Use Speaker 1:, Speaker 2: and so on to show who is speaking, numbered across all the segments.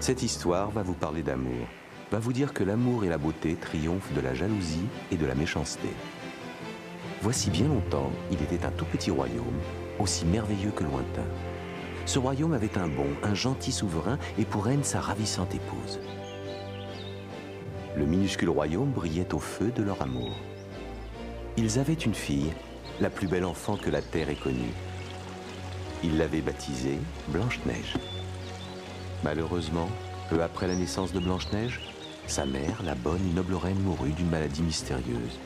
Speaker 1: Cette histoire va vous parler d'amour, va vous dire que l'amour et la beauté triomphent de la jalousie et de la méchanceté. Voici bien longtemps, il était un tout petit royaume, aussi merveilleux que lointain. Ce royaume avait un bon, un gentil souverain et pour reine sa ravissante épouse. Le minuscule royaume brillait au feu de leur amour. Ils avaient une fille, la plus belle enfant que la terre ait connue. Ils l'avaient baptisée Blanche-Neige. Malheureusement, peu après la naissance de Blanche-Neige, sa mère, la bonne et noble reine, mourut d'une maladie mystérieuse.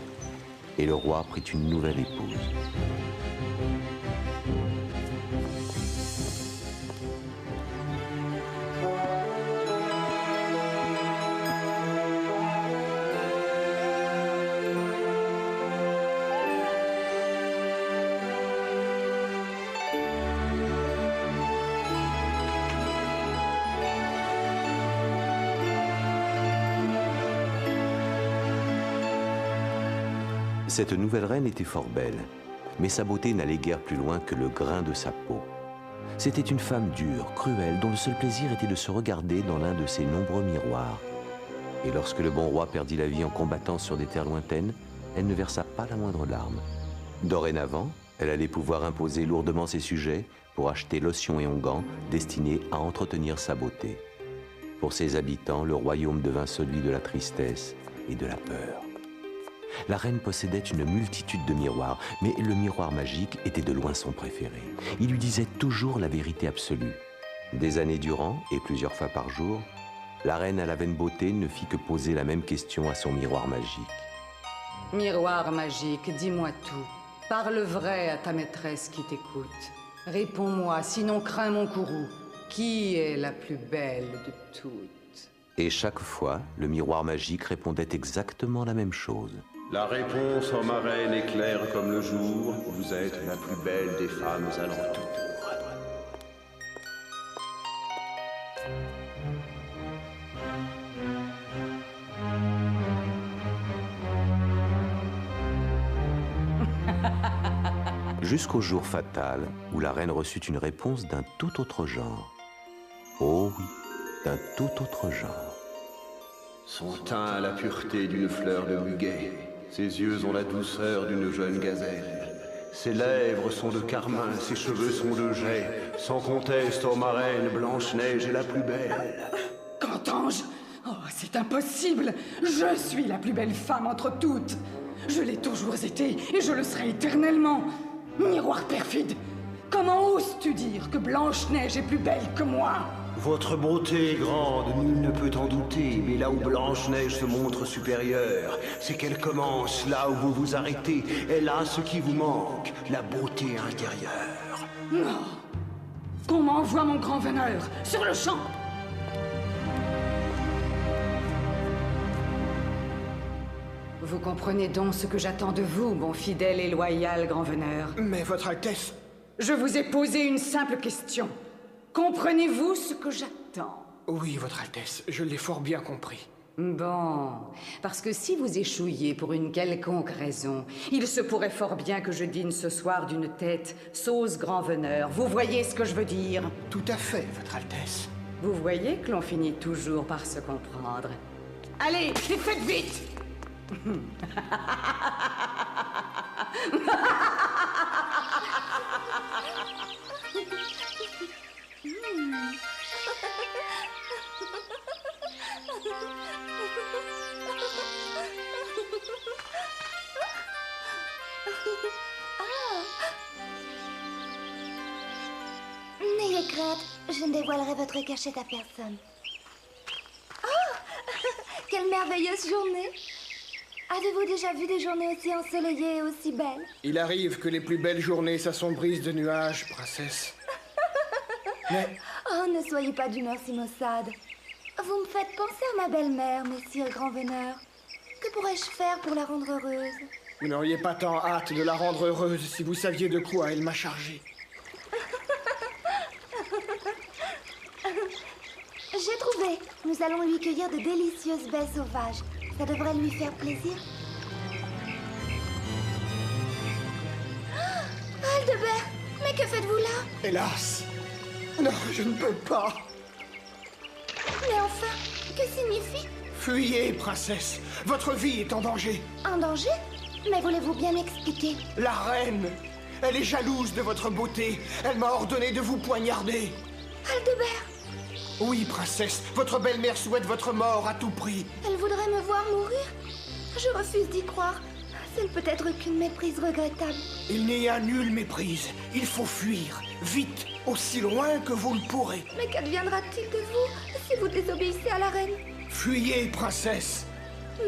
Speaker 1: Et le roi prit une nouvelle épouse. Cette nouvelle reine était fort belle, mais sa beauté n'allait guère plus loin que le grain de sa peau. C'était une femme dure, cruelle, dont le seul plaisir était de se regarder dans l'un de ses nombreux miroirs. Et lorsque le bon roi perdit la vie en combattant sur des terres lointaines, elle ne versa pas la moindre larme. Dorénavant, elle allait pouvoir imposer lourdement ses sujets pour acheter lotions et onguents destinés à entretenir sa beauté. Pour ses habitants, le royaume devint celui de la tristesse et de la peur. La reine possédait une multitude de miroirs, mais le miroir magique était de loin son préféré. Il lui disait toujours la vérité absolue. Des années durant, et plusieurs fois par jour, la reine à la vaine beauté ne fit que poser la même question à son miroir magique.
Speaker 2: Miroir magique, dis-moi tout. Parle vrai à ta maîtresse qui t'écoute. Réponds-moi, sinon crains mon courroux. Qui est la plus belle de toutes?
Speaker 1: Et chaque fois, le miroir magique répondait exactement la même chose.
Speaker 3: La réponse, ô ma reine, est claire comme le jour. Vous êtes la plus belle des femmes alentour.
Speaker 1: Jusqu'au jour fatal où la reine reçut une réponse d'un tout autre genre. Oh oui, d'un tout autre genre.
Speaker 3: Son teint a la pureté d'une fleur de muguet. Ses yeux ont la douceur d'une jeune gazelle. Ses lèvres sont de carmin, ses cheveux sont de jais. Sans conteste, ô ma reine, Blanche-Neige est la plus belle.
Speaker 2: Qu'entends-je? Oh, c'est impossible! Je suis la plus belle femme entre toutes! Je l'ai toujours été et je le serai éternellement! Miroir perfide! Comment oses-tu dire que Blanche-Neige est plus belle que moi?
Speaker 3: Votre beauté est grande, nul ne peut en douter, mais là où Blanche-Neige se montre supérieure, c'est qu'elle commence là où vous vous arrêtez. Elle a ce qui vous manque, la beauté intérieure.
Speaker 2: Non! Qu'on m'envoie mon grand veneur, sur le champ! Vous comprenez donc ce que j'attends de vous, mon fidèle et loyal grand veneur.
Speaker 4: Mais votre Altesse...
Speaker 2: Je vous ai posé une simple question. Comprenez-vous ce que j'attends?
Speaker 4: Oui, votre Altesse, je l'ai fort bien compris.
Speaker 2: Bon, parce que si vous échouiez pour une quelconque raison, il se pourrait fort bien que je dîne ce soir d'une tête sauce grand veneur. Vous voyez ce que je veux dire?
Speaker 4: Tout à fait, votre Altesse.
Speaker 2: Vous voyez que l'on finit toujours par se comprendre. Allez, et faites vite!
Speaker 5: N'ayez crainte, je ne dévoilerai votre cachette à personne. Oh! Quelle merveilleuse journée! Avez-vous déjà vu des journées aussi ensoleillées et aussi belles? Il
Speaker 4: arrive que les plus belles journées s'assombrissent de nuages, princesse. Mais...
Speaker 5: Oh, ne soyez pas d'humeur si maussade. Vous me faites penser à ma belle-mère, messire grand-veneur. Que pourrais-je faire pour la rendre heureuse?
Speaker 4: Vous n'auriez pas tant hâte de la rendre heureuse si vous saviez de quoi elle m'a chargée.
Speaker 5: J'ai trouvé. Nous allons lui cueillir de délicieuses baies sauvages. Ça devrait lui faire plaisir. Oh, Aldebert, mais que faites-vous là?
Speaker 4: Hélas! Non, je ne peux pas.
Speaker 5: Mais enfin, que signifie?
Speaker 4: Fuyez, princesse. Votre vie est en danger.
Speaker 5: Un danger? Mais voulez-vous bien m'expliquer?
Speaker 4: La reine, elle est jalouse de votre beauté. Elle m'a ordonné de vous poignarder.
Speaker 5: Aldebert!
Speaker 4: Oui, princesse, votre belle-mère souhaite votre mort à tout prix.
Speaker 5: Elle voudrait me voir mourir? Je refuse d'y croire. Ce ne peut être qu'une méprise regrettable.
Speaker 4: Il n'y a nulle méprise. Il faut fuir, vite, aussi loin que vous le pourrez.
Speaker 5: Mais qu'adviendra-t-il de vous si vous désobéissez à la reine?
Speaker 4: Fuyez, princesse.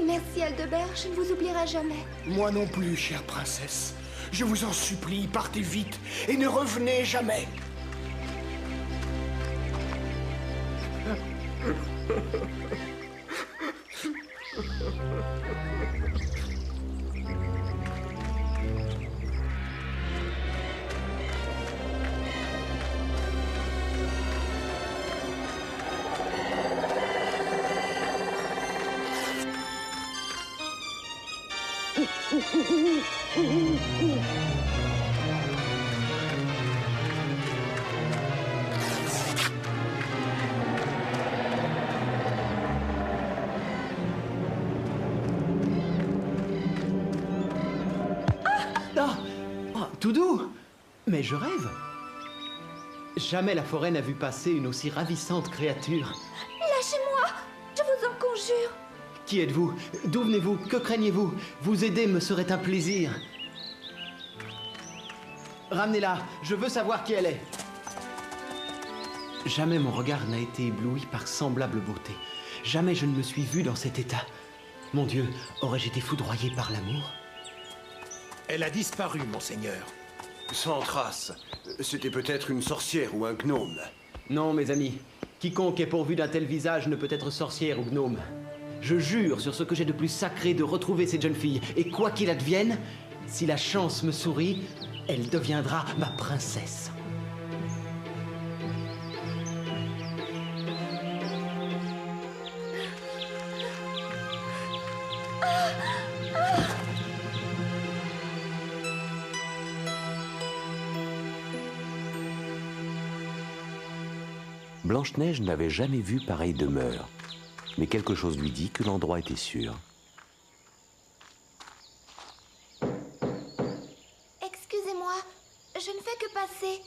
Speaker 5: Merci, Aldebert, je ne vous oublierai jamais.
Speaker 4: Moi non plus, chère princesse. Je vous en supplie, partez vite et ne revenez jamais.
Speaker 6: Ah, oh, tout doux. Mais je rêve. Jamais la forêt n'a vu passer une aussi ravissante créature.
Speaker 5: Lâchez-moi! Je vous en conjure!
Speaker 6: Qui êtes-vous? D'où venez-vous? Que craignez-vous? Vous aider me serait un plaisir. Ramenez-la, je veux savoir qui elle est. Jamais mon regard n'a été ébloui par semblable beauté. Jamais je ne me suis vu dans cet état. Mon Dieu, aurais-je été foudroyé par l'amour?
Speaker 7: Elle a disparu, monseigneur.
Speaker 3: Sans trace. C'était peut-être une sorcière ou un gnome.
Speaker 6: Non, mes amis. Quiconque est pourvu d'un tel visage ne peut être sorcière ou gnome. Je jure sur ce que j'ai de plus sacré de retrouver cette jeune fille. Et quoi qu'il advienne, si la chance me sourit, elle deviendra ma princesse.
Speaker 1: Blanche-Neige n'avait jamais vu pareille demeure, mais quelque chose lui dit que l'endroit était sûr.
Speaker 5: Excusez-moi, je ne fais que passer.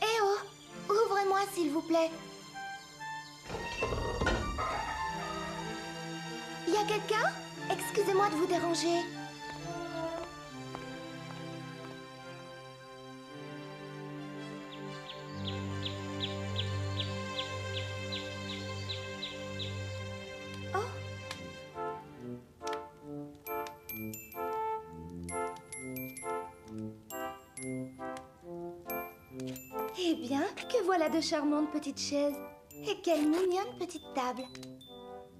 Speaker 5: Eh oh, ouvrez-moi s'il vous plaît. Y a quelqu'un? Excusez-moi de vous déranger. Oh. Eh bien, que voilà de charmantes petites chaises. Et quelle mignonne petite table.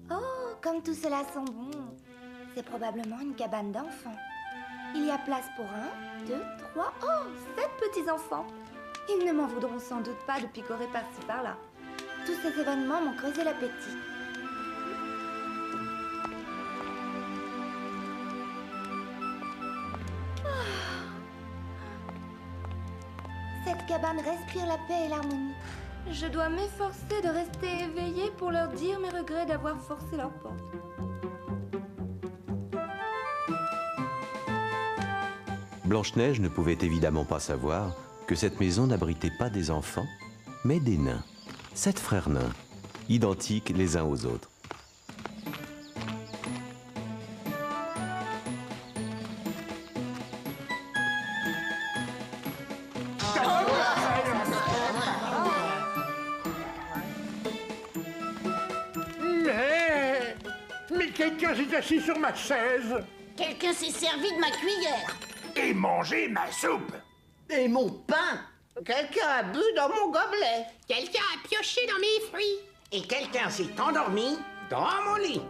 Speaker 5: Oh, comme tout cela sent bon. C'est probablement une cabane d'enfants. Il y a place pour 1, 2, 3, 7 petits-enfants. Ils ne m'en voudront sans doute pas de picorer par-ci par-là. Tous ces événements m'ont creusé l'appétit. Cette cabane respire la paix et l'harmonie. Je dois m'efforcer de rester éveillée pour leur dire mes regrets d'avoir forcé leur porte.
Speaker 1: Blanche-Neige ne pouvait évidemment pas savoir que cette maison n'abritait pas des enfants, mais des nains. 7 frères nains, identiques les uns aux autres.
Speaker 7: Mais quelqu'un s'est assis sur ma chaise
Speaker 8: Quelqu'un s'est servi de ma cuillère.
Speaker 7: et mangé ma soupe.
Speaker 8: Et mon pain. Quelqu'un a bu dans mon gobelet.
Speaker 9: Quelqu'un a pioché dans mes fruits.
Speaker 8: Et quelqu'un s'est endormi dans mon lit.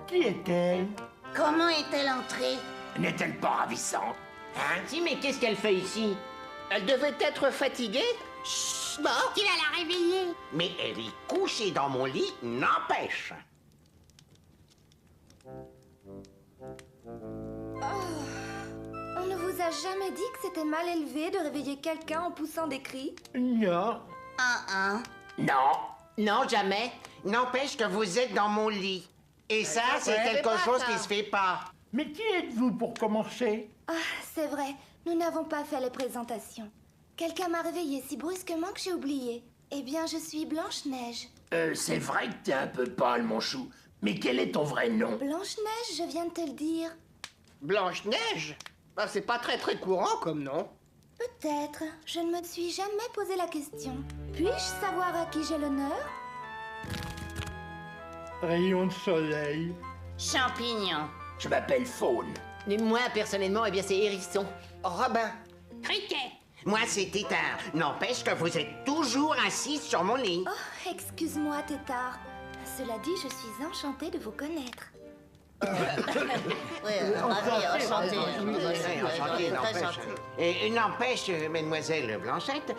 Speaker 7: Qui est-elle?
Speaker 8: Comment est-elle entrée?
Speaker 7: N'est-elle pas ravissante?
Speaker 8: Hein?
Speaker 9: Si, mais qu'est-ce qu'elle fait ici?
Speaker 8: Elle devait être fatiguée.
Speaker 9: Chut, bon. Qu'il a la réveillée.
Speaker 8: Mais elle est couchée dans mon lit, n'empêche.
Speaker 5: On ne vous a jamais dit que c'était mal élevé de réveiller quelqu'un en poussant des cris?
Speaker 7: Non.
Speaker 9: Non.
Speaker 8: Non, jamais. N'empêche que vous êtes dans mon lit. Et ça, c'est quelque chose qui se fait pas.
Speaker 7: Mais qui êtes-vous pour commencer?
Speaker 5: Ah, c'est vrai, nous n'avons pas fait les présentations. Quelqu'un m'a réveillée si brusquement que j'ai oublié. Eh bien, je suis Blanche-Neige.
Speaker 7: C'est vrai que t'es un peu pâle, mon chou. Mais quel est ton vrai nom?
Speaker 5: Blanche-Neige, je viens de te le dire.
Speaker 4: Blanche-Neige? Bah, c'est pas très courant comme nom.
Speaker 5: Peut-être. Je ne me suis jamais posé la question. Puis-je savoir à qui j'ai l'honneur?
Speaker 7: Rayon de soleil.
Speaker 9: Champignon.
Speaker 7: Je m'appelle Faune.
Speaker 6: Et moi, personnellement, eh bien, c'est Hérisson.
Speaker 8: Robin.
Speaker 9: Criquet.
Speaker 8: Moi, c'est Tétard. N'empêche que vous êtes toujours assis sur mon lit.
Speaker 5: Oh, excuse-moi, Tétard. Cela dit, je suis enchantée de vous connaître.
Speaker 8: Et n'empêche, mademoiselle Blanchette,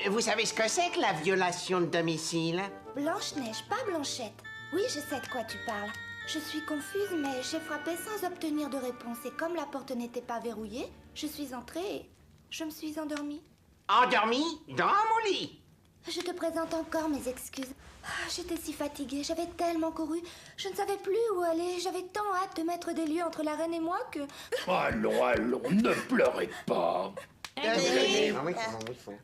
Speaker 8: vous savez ce que c'est que la violation de domicile?
Speaker 5: Blanche-Neige, pas Blanchette. Oui, je sais de quoi tu parles. Je suis confuse, mais j'ai frappé sans obtenir de réponse. Et comme la porte n'était pas verrouillée, je suis entrée et je me suis endormie.
Speaker 8: Endormi dans mon lit.
Speaker 5: Je te présente encore mes excuses. Ah, j'étais si fatiguée, j'avais tellement couru. Je ne savais plus où aller. J'avais tant hâte de mettre des lieux entre la reine et moi que...
Speaker 7: Allons, ne pleurez pas.
Speaker 8: Ah oui, comment vous faites?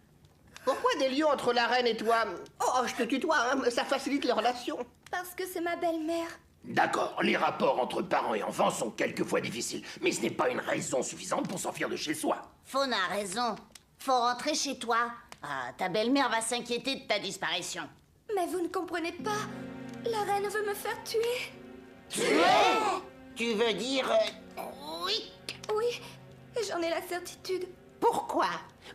Speaker 4: Pourquoi des lieux entre la reine et toi? Oh, je te tutoie, hein, ça facilite les relations.
Speaker 5: Parce que c'est ma belle-mère.
Speaker 7: D'accord, les rapports entre parents et enfants sont quelquefois difficiles, mais ce n'est pas une raison suffisante pour s'enfuir de chez soi.
Speaker 9: Faune a raison. Faut rentrer chez toi. Ah, ta belle-mère va s'inquiéter de ta disparition.
Speaker 5: Mais vous ne comprenez pas. La reine veut me faire tuer.
Speaker 8: Tu veux dire...
Speaker 9: Oui.
Speaker 5: Oui, j'en ai la certitude.
Speaker 10: Pourquoi?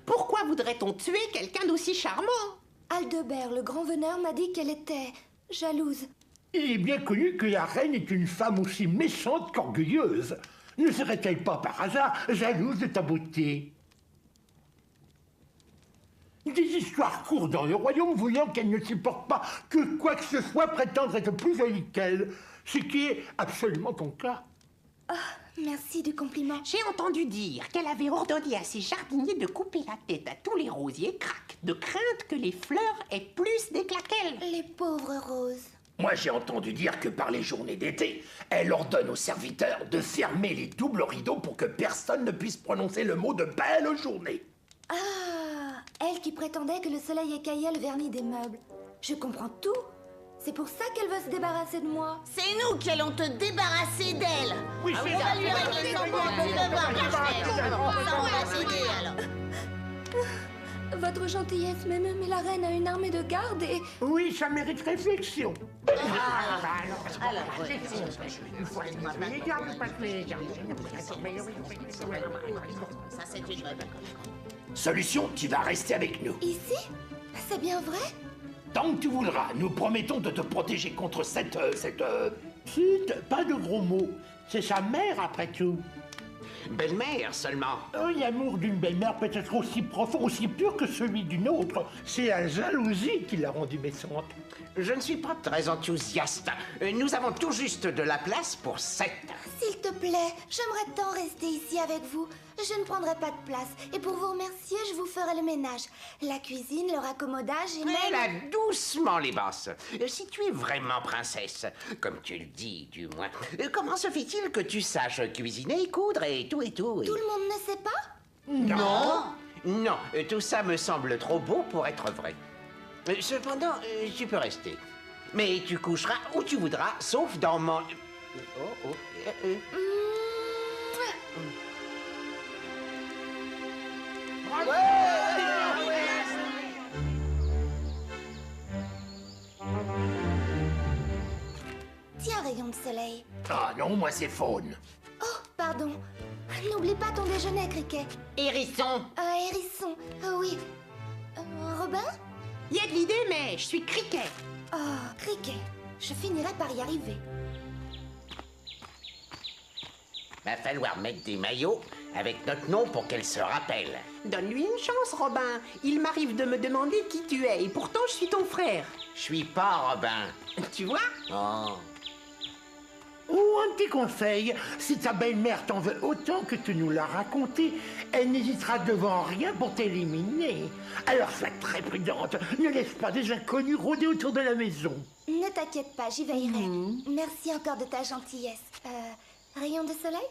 Speaker 10: Pourquoi voudrait-on tuer quelqu'un d'aussi charmant?
Speaker 5: Aldebert, le grand veneur, m'a dit qu'elle était jalouse.
Speaker 7: Il est bien connu que la reine est une femme aussi méchante qu'orgueilleuse. Ne serait-elle pas par hasard jalouse de ta beauté? Des histoires courent dans le royaume voulant qu'elle ne supporte pas que quoi que ce soit prétendre être plus jolie qu'elle, ce qui est absolument ton cas.
Speaker 5: Ah, merci du compliment.
Speaker 10: J'ai entendu dire qu'elle avait ordonné à ses jardiniers de couper la tête à tous les rosiers craques, de crainte que les fleurs aient plus d'éclat qu'elle.
Speaker 5: Les pauvres roses.
Speaker 7: Moi, j'ai entendu dire que par les journées d'été, elle ordonne aux serviteurs de fermer les doubles rideaux pour que personne ne puisse prononcer le mot de belle journée.
Speaker 5: Ah, elle qui prétendait que le soleil écaillait le vernis des meubles. Je comprends tout. C'est pour ça qu'elle veut se débarrasser de moi.
Speaker 9: C'est nous qui allons te débarrasser d'elle.
Speaker 7: Oui,
Speaker 9: On
Speaker 7: c'est
Speaker 9: va lui régler son compte pour devoir Ça, on va s'aider, alors.
Speaker 5: Votre gentillesse m'émeut, mais la reine a une armée de garde et...
Speaker 7: Oui, ça mérite réflexion.
Speaker 9: Ça, c'est une bonne.
Speaker 7: Solution, tu vas rester avec nous.
Speaker 5: Ici? C'est bien vrai?
Speaker 7: Tant que tu voudras, nous promettons de te protéger contre cette... Chut, pas de gros mots. C'est sa mère, après tout.
Speaker 8: Belle-mère seulement.
Speaker 7: L'amour d'une belle-mère peut être aussi profond, aussi pur que celui d'une autre. C'est la jalousie qui l'a rendue méchante.
Speaker 8: Je ne suis pas très enthousiaste. Nous avons tout juste de la place pour 7.
Speaker 5: S'il te plaît, j'aimerais tant rester ici avec vous. Je ne prendrai pas de place. Et pour vous remercier, je vous ferai le ménage. La cuisine, le raccommodage et même...
Speaker 8: Là, doucement les bosses. Si tu es vraiment princesse, comme tu le dis du moins, comment se fait-il que tu saches cuisiner, coudre et tout et tout
Speaker 5: Tout le monde ne sait pas?
Speaker 8: Non, tout ça me semble trop beau pour être vrai. Cependant, tu peux rester. Mais tu coucheras où tu voudras, sauf dans mon...
Speaker 5: Tiens, rayon de soleil.
Speaker 7: Ah non, moi c'est Faune.
Speaker 5: Oh, pardon. N'oublie pas ton déjeuner, Criquet.
Speaker 10: Hérisson.
Speaker 5: Hérisson. Oui. Robin?
Speaker 10: Il y a de l'idée, mais je suis Criquet.
Speaker 5: Oh, Criquet. Je finirai par y arriver.
Speaker 8: Va falloir mettre des maillots avec notre nom pour qu'elle se rappelle.
Speaker 10: Donne-lui une chance, Robin. Il m'arrive de me demander qui tu es, et pourtant je suis ton frère.
Speaker 8: Je suis pas Robin.
Speaker 10: Tu vois?
Speaker 8: Oh.
Speaker 7: Ou un petit conseil, si ta belle-mère t'en veut autant que tu nous l'as raconté, elle n'hésitera devant rien pour t'éliminer. Alors sois très prudente, ne laisse pas des inconnus rôder autour de la maison.
Speaker 5: Ne t'inquiète pas, j'y veillerai. Merci encore de ta gentillesse. Rayon de soleil?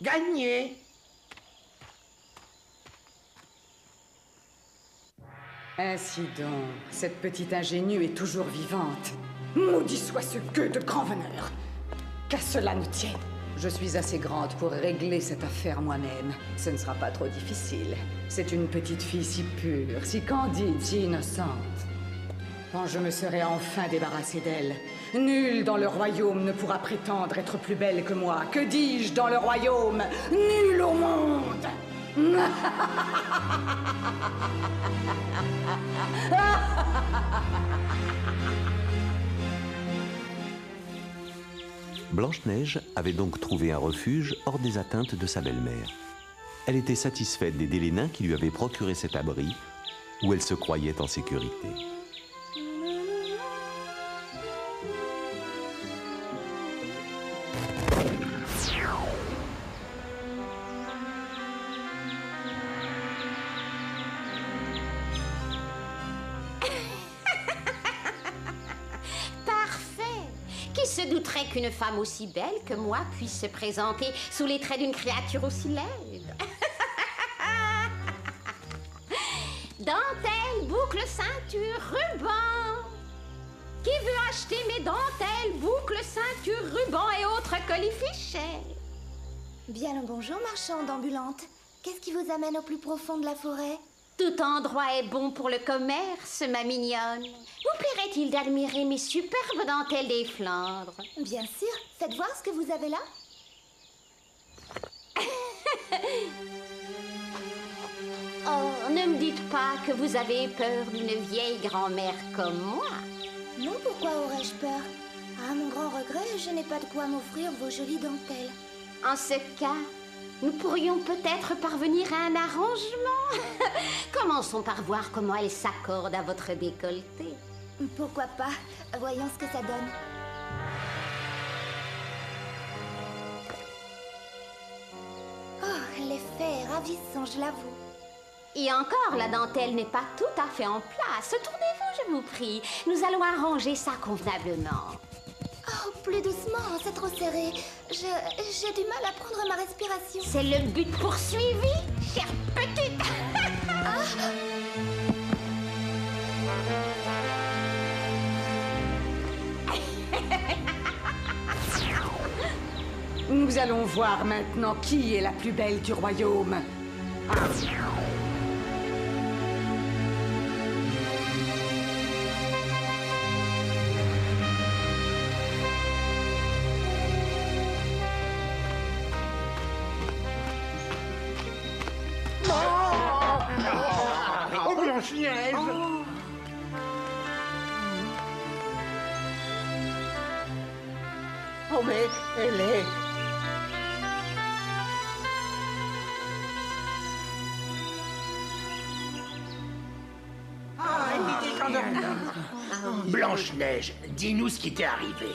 Speaker 7: Gagné!
Speaker 2: Ainsi donc, cette petite ingénue est toujours vivante. Maudit soit ce gueux de grand veneur. Qu'à cela ne tienne. Je suis assez grande pour régler cette affaire moi-même. Ce ne sera pas trop difficile. C'est une petite fille si pure, si candide, si innocente. Quand je me serai enfin débarrassée d'elle, nul dans le royaume ne pourra prétendre être plus belle que moi. Que dis-je dans le royaume? Nul au monde!
Speaker 1: Blanche-Neige avait donc trouvé un refuge hors des atteintes de sa belle-mère. Elle était satisfaite d'aider les nains qui lui avaient procuré cet abri, où elle se croyait en sécurité.
Speaker 9: Se douterait qu'une femme aussi belle que moi puisse se présenter sous les traits d'une créature aussi laide. Dentelle, boucle, ceinture, ruban. Qui veut acheter mes dentelles, boucles, ceinture, ruban et autres colifichets?
Speaker 5: Bien le bonjour, marchande ambulante. Qu'est-ce qui vous amène au plus profond de la forêt?
Speaker 9: Tout endroit est bon pour le commerce, ma mignonne. Vous plairait-il d'admirer mes superbes dentelles des Flandres?
Speaker 5: Bien sûr. Faites voir ce que vous avez là.
Speaker 9: Oh, ne me dites pas que vous avez peur d'une vieille grand-mère comme moi.
Speaker 5: Non, pourquoi aurais-je peur? À mon grand regret, je n'ai pas de quoi m'offrir vos jolies dentelles.
Speaker 9: En ce cas, nous pourrions peut-être parvenir à un arrangement. Commençons par voir comment elle s'accorde à votre décolleté.
Speaker 5: Pourquoi pas? Voyons ce que ça donne. Oh, l'effet est ravissant, je l'avoue.
Speaker 9: Et encore, la dentelle n'est pas tout à fait en place. Tournez-vous, je vous prie. Nous allons arranger ça convenablement.
Speaker 5: Oh, plus doucement, c'est trop serré. J'ai du mal à prendre ma respiration.
Speaker 9: C'est le but poursuivi, chère petite.
Speaker 2: Nous allons voir maintenant qui est la plus belle du royaume.
Speaker 7: Oh, Blanche-Neige!
Speaker 10: Oh, mais elle est...
Speaker 7: Blanche-Neige, dis-nous ce qui t'est arrivé.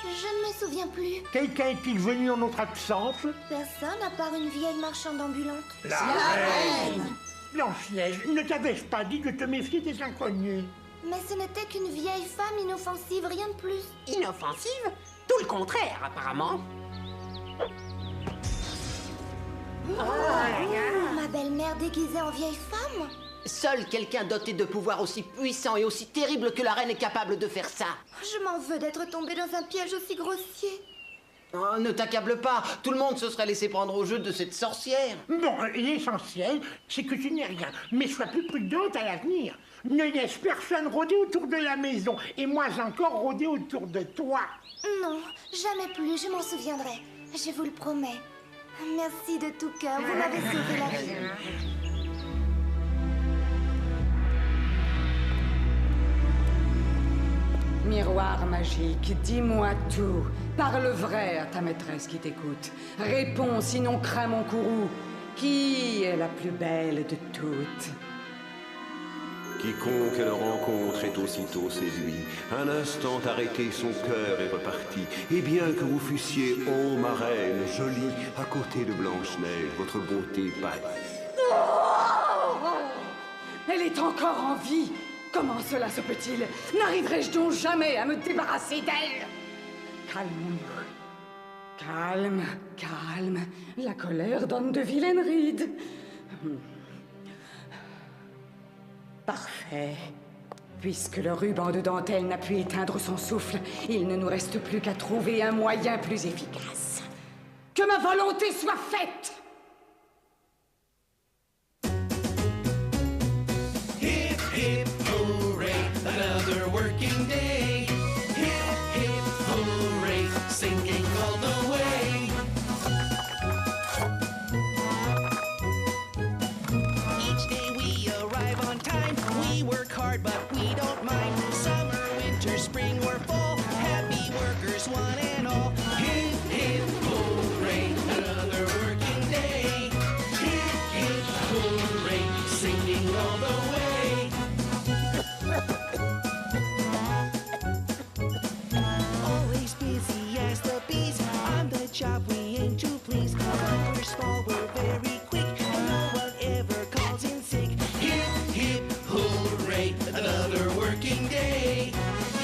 Speaker 5: Je ne me souviens plus.
Speaker 7: Quelqu'un est-il venu en notre absence?
Speaker 5: Personne à part une vieille marchande ambulante.
Speaker 7: La reine! Blanche-Neige, ne t'avais-je pas dit de te méfier des inconnus?
Speaker 5: Mais ce n'était qu'une vieille femme inoffensive, rien de plus.
Speaker 10: Inoffensive? Tout le contraire, apparemment.
Speaker 5: Ma belle-mère déguisée en vieille femme?
Speaker 6: Seul quelqu'un doté de pouvoirs aussi puissants et aussi terribles que la reine est capable de faire ça.
Speaker 5: Je m'en veux d'être tombée dans un piège aussi grossier.
Speaker 6: Oh, ne t'accable pas, tout le monde se serait laissé prendre au jeu de cette sorcière.
Speaker 7: Bon, l'essentiel, c'est que tu n'es rien, mais sois plus prudente à l'avenir. Ne laisse personne rôder autour de la maison, et moins encore rôder autour de toi.
Speaker 5: Non, jamais plus, je m'en souviendrai. Je vous le promets. Merci de tout cœur, vous m'avez sauvé la vie.
Speaker 2: Miroir magique, dis-moi tout. Parle vrai à ta maîtresse qui t'écoute. Réponds, sinon crains mon courroux. Qui est la plus belle de toutes?
Speaker 3: Quiconque elle rencontre est aussitôt séduit. Un instant arrêté, son cœur est reparti. Et bien que vous fussiez, ô ma reine, jolie, à côté de Blanche-Neige, votre beauté pâlit.
Speaker 2: Elle est encore en vie. Comment cela se peut-il? N'arriverai-je donc jamais à me débarrasser d'elle? Calmons-nous. Calme, calme. La colère donne de vilaines rides. Parfait. Puisque le ruban de dentelle n'a pu éteindre son souffle, il ne nous reste plus qu'à trouver un moyen plus efficace. Que ma volonté soit faite!
Speaker 11: Hip, hip, hooray, another working day. Hip, hip, hooray, singing all the way. Each day we arrive on time. We work hard, but we don't mind. Summer, winter, spring, or fall. Happy workers, one and all. Hip, hip, hooray, another working day. Hip, hip, hooray, singing all the way. Always busy as the bees. On the job we aim to please. When we're small, we're very quick, and no one ever calls in sick. Hip, hip, hooray, another working day.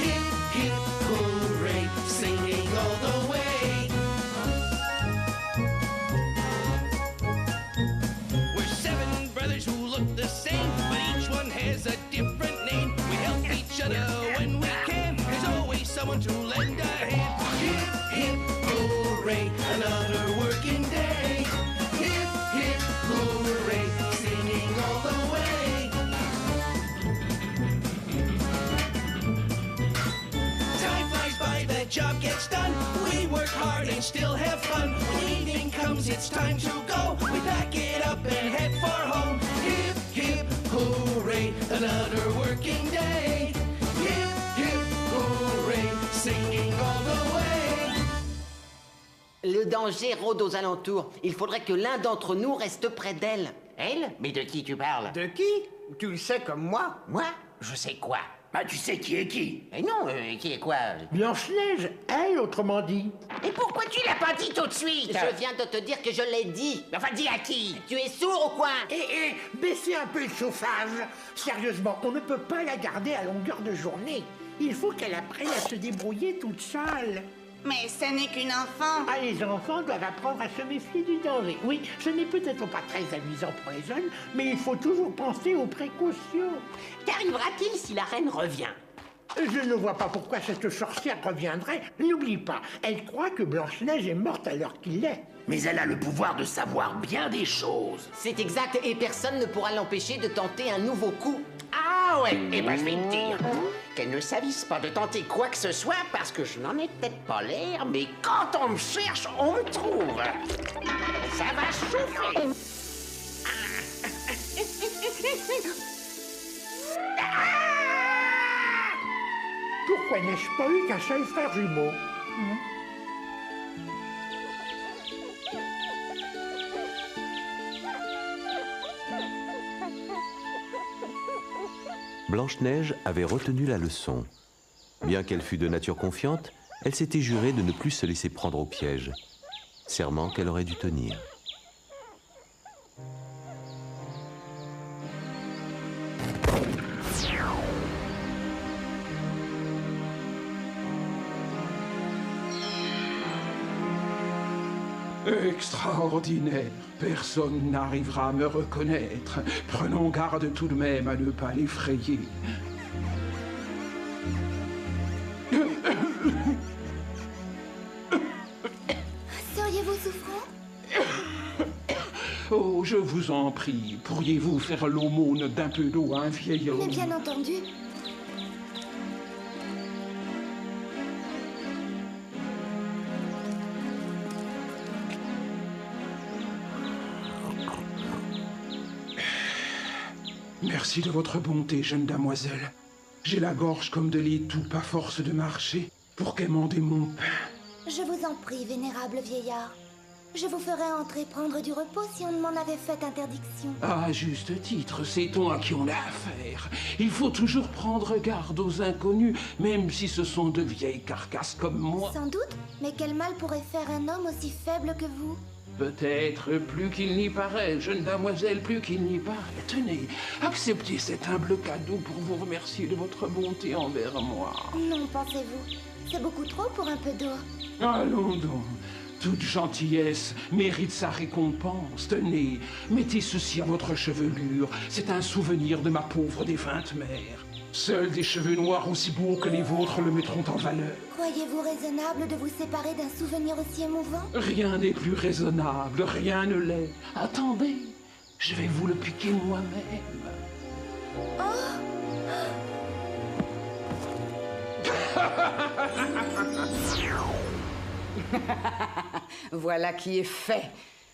Speaker 11: Hip, hip, hooray, singing all the way. We're 7 brothers who look the same, but each one has a different name. We help each other when we can. There's always someone to lend a hand. Hip, hip, hooray, another working day. Hip, hip, hooray, singing all the way. Time flies by, the job gets done. We work hard and still have fun. When evening comes, it's time to go. We pack it up and head for home. Hip, hip, hooray, another working day. Hip, hip, hooray, singing all the way.
Speaker 8: Le danger rôde aux alentours. Il faudrait que l'un d'entre nous reste près d'elle. Elle? Mais de qui tu parles?
Speaker 7: De qui? Tu le sais comme moi?
Speaker 8: Moi? Je sais quoi?
Speaker 7: Bah, tu sais qui est qui?
Speaker 8: Eh non, qui est quoi?
Speaker 7: Blanche-Neige, elle, autrement dit.
Speaker 8: Et pourquoi tu l'as pas dit tout de suite? Je viens de te dire que je l'ai dit. Enfin, dis à qui? Tu es sourd ou quoi?
Speaker 7: Baissez un peu le chauffage. Sérieusement, on ne peut pas la garder à longueur de journée. Il faut qu'elle apprenne à se débrouiller toute seule.
Speaker 12: Mais ce n'est qu'une enfant.
Speaker 7: Ah, les enfants doivent apprendre à se méfier du danger. Oui, ce n'est peut-être pas très amusant pour les jeunes, mais il faut toujours penser aux précautions.
Speaker 10: Qu'arrivera-t-il si la reine revient?
Speaker 7: Je ne vois pas pourquoi cette sorcière reviendrait. N'oublie pas, elle croit que Blanche-Neige est morte à l'heure qu'il est.
Speaker 11: Mais elle a le pouvoir de savoir bien des choses.
Speaker 8: C'est exact, et personne ne pourra l'empêcher de tenter un nouveau coup.
Speaker 10: Ah ouais, eh ben je vais te dire qu'elle ne s'avise pas de tenter quoi que ce soit parce que je n'en ai peut-être pas l'air, mais quand on me cherche, on me trouve. Ça va chauffer.
Speaker 7: Pourquoi n'ai-je pas eu qu'un seul frère jumeau?
Speaker 1: Blanche-Neige avait retenu la leçon. Bien qu'elle fût de nature confiante, elle s'était jurée de ne plus se laisser prendre au piège. Serment qu'elle aurait dû tenir.
Speaker 13: Extraordinaire. Personne n'arrivera à me reconnaître. Prenons garde tout de même à ne pas l'effrayer.
Speaker 5: Seriez-vous souffrant?
Speaker 13: Oh, je vous en prie, pourriez-vous faire l'aumône d'un peu d'eau à un vieil homme?
Speaker 5: Mais bien entendu.
Speaker 13: Merci de votre bonté, jeune damoiselle. J'ai la gorge comme de l'étoupe à force de marcher pour quémander mon pain.
Speaker 5: Je vous en prie, vénérable vieillard. Je vous ferais entrer prendre du repos si on ne m'en avait fait interdiction.
Speaker 13: À juste titre, sait-on à qui on a affaire. Il faut toujours prendre garde aux inconnus, même si ce sont de vieilles carcasses comme moi.
Speaker 5: Sans doute, mais quel mal pourrait faire un homme aussi faible que vous?
Speaker 13: Peut-être plus qu'il n'y paraît, jeune damoiselle, plus qu'il n'y paraît. Tenez, acceptez cet humble cadeau pour vous remercier de votre bonté envers moi.
Speaker 5: Non, pensez-vous. C'est beaucoup trop pour un peu d'eau.
Speaker 13: Allons donc. Toute gentillesse mérite sa récompense. Tenez, mettez ceci à votre chevelure. C'est un souvenir de ma pauvre défunte mère. Seuls des cheveux noirs aussi beaux que les vôtres le mettront en valeur.
Speaker 5: Croyez-vous raisonnable de vous séparer d'un souvenir aussi émouvant?
Speaker 13: Rien n'est plus raisonnable, rien ne l'est. Attendez, je vais vous le piquer moi-même.
Speaker 2: Voilà qui est fait.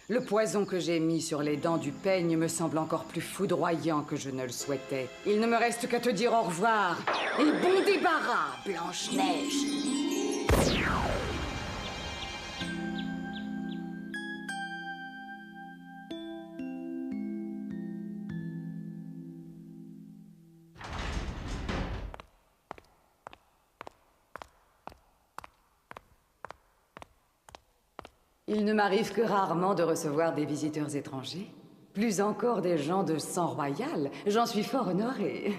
Speaker 2: Le poison que j'ai mis sur les dents du peigne me semble encore plus foudroyant que je ne le souhaitais. Il ne me reste qu'à te dire au revoir. Et bon débarras, Blanche-Neige. Il ne m'arrive que rarement de recevoir des visiteurs étrangers. Plus encore des gens de sang royal. J'en suis fort honorée.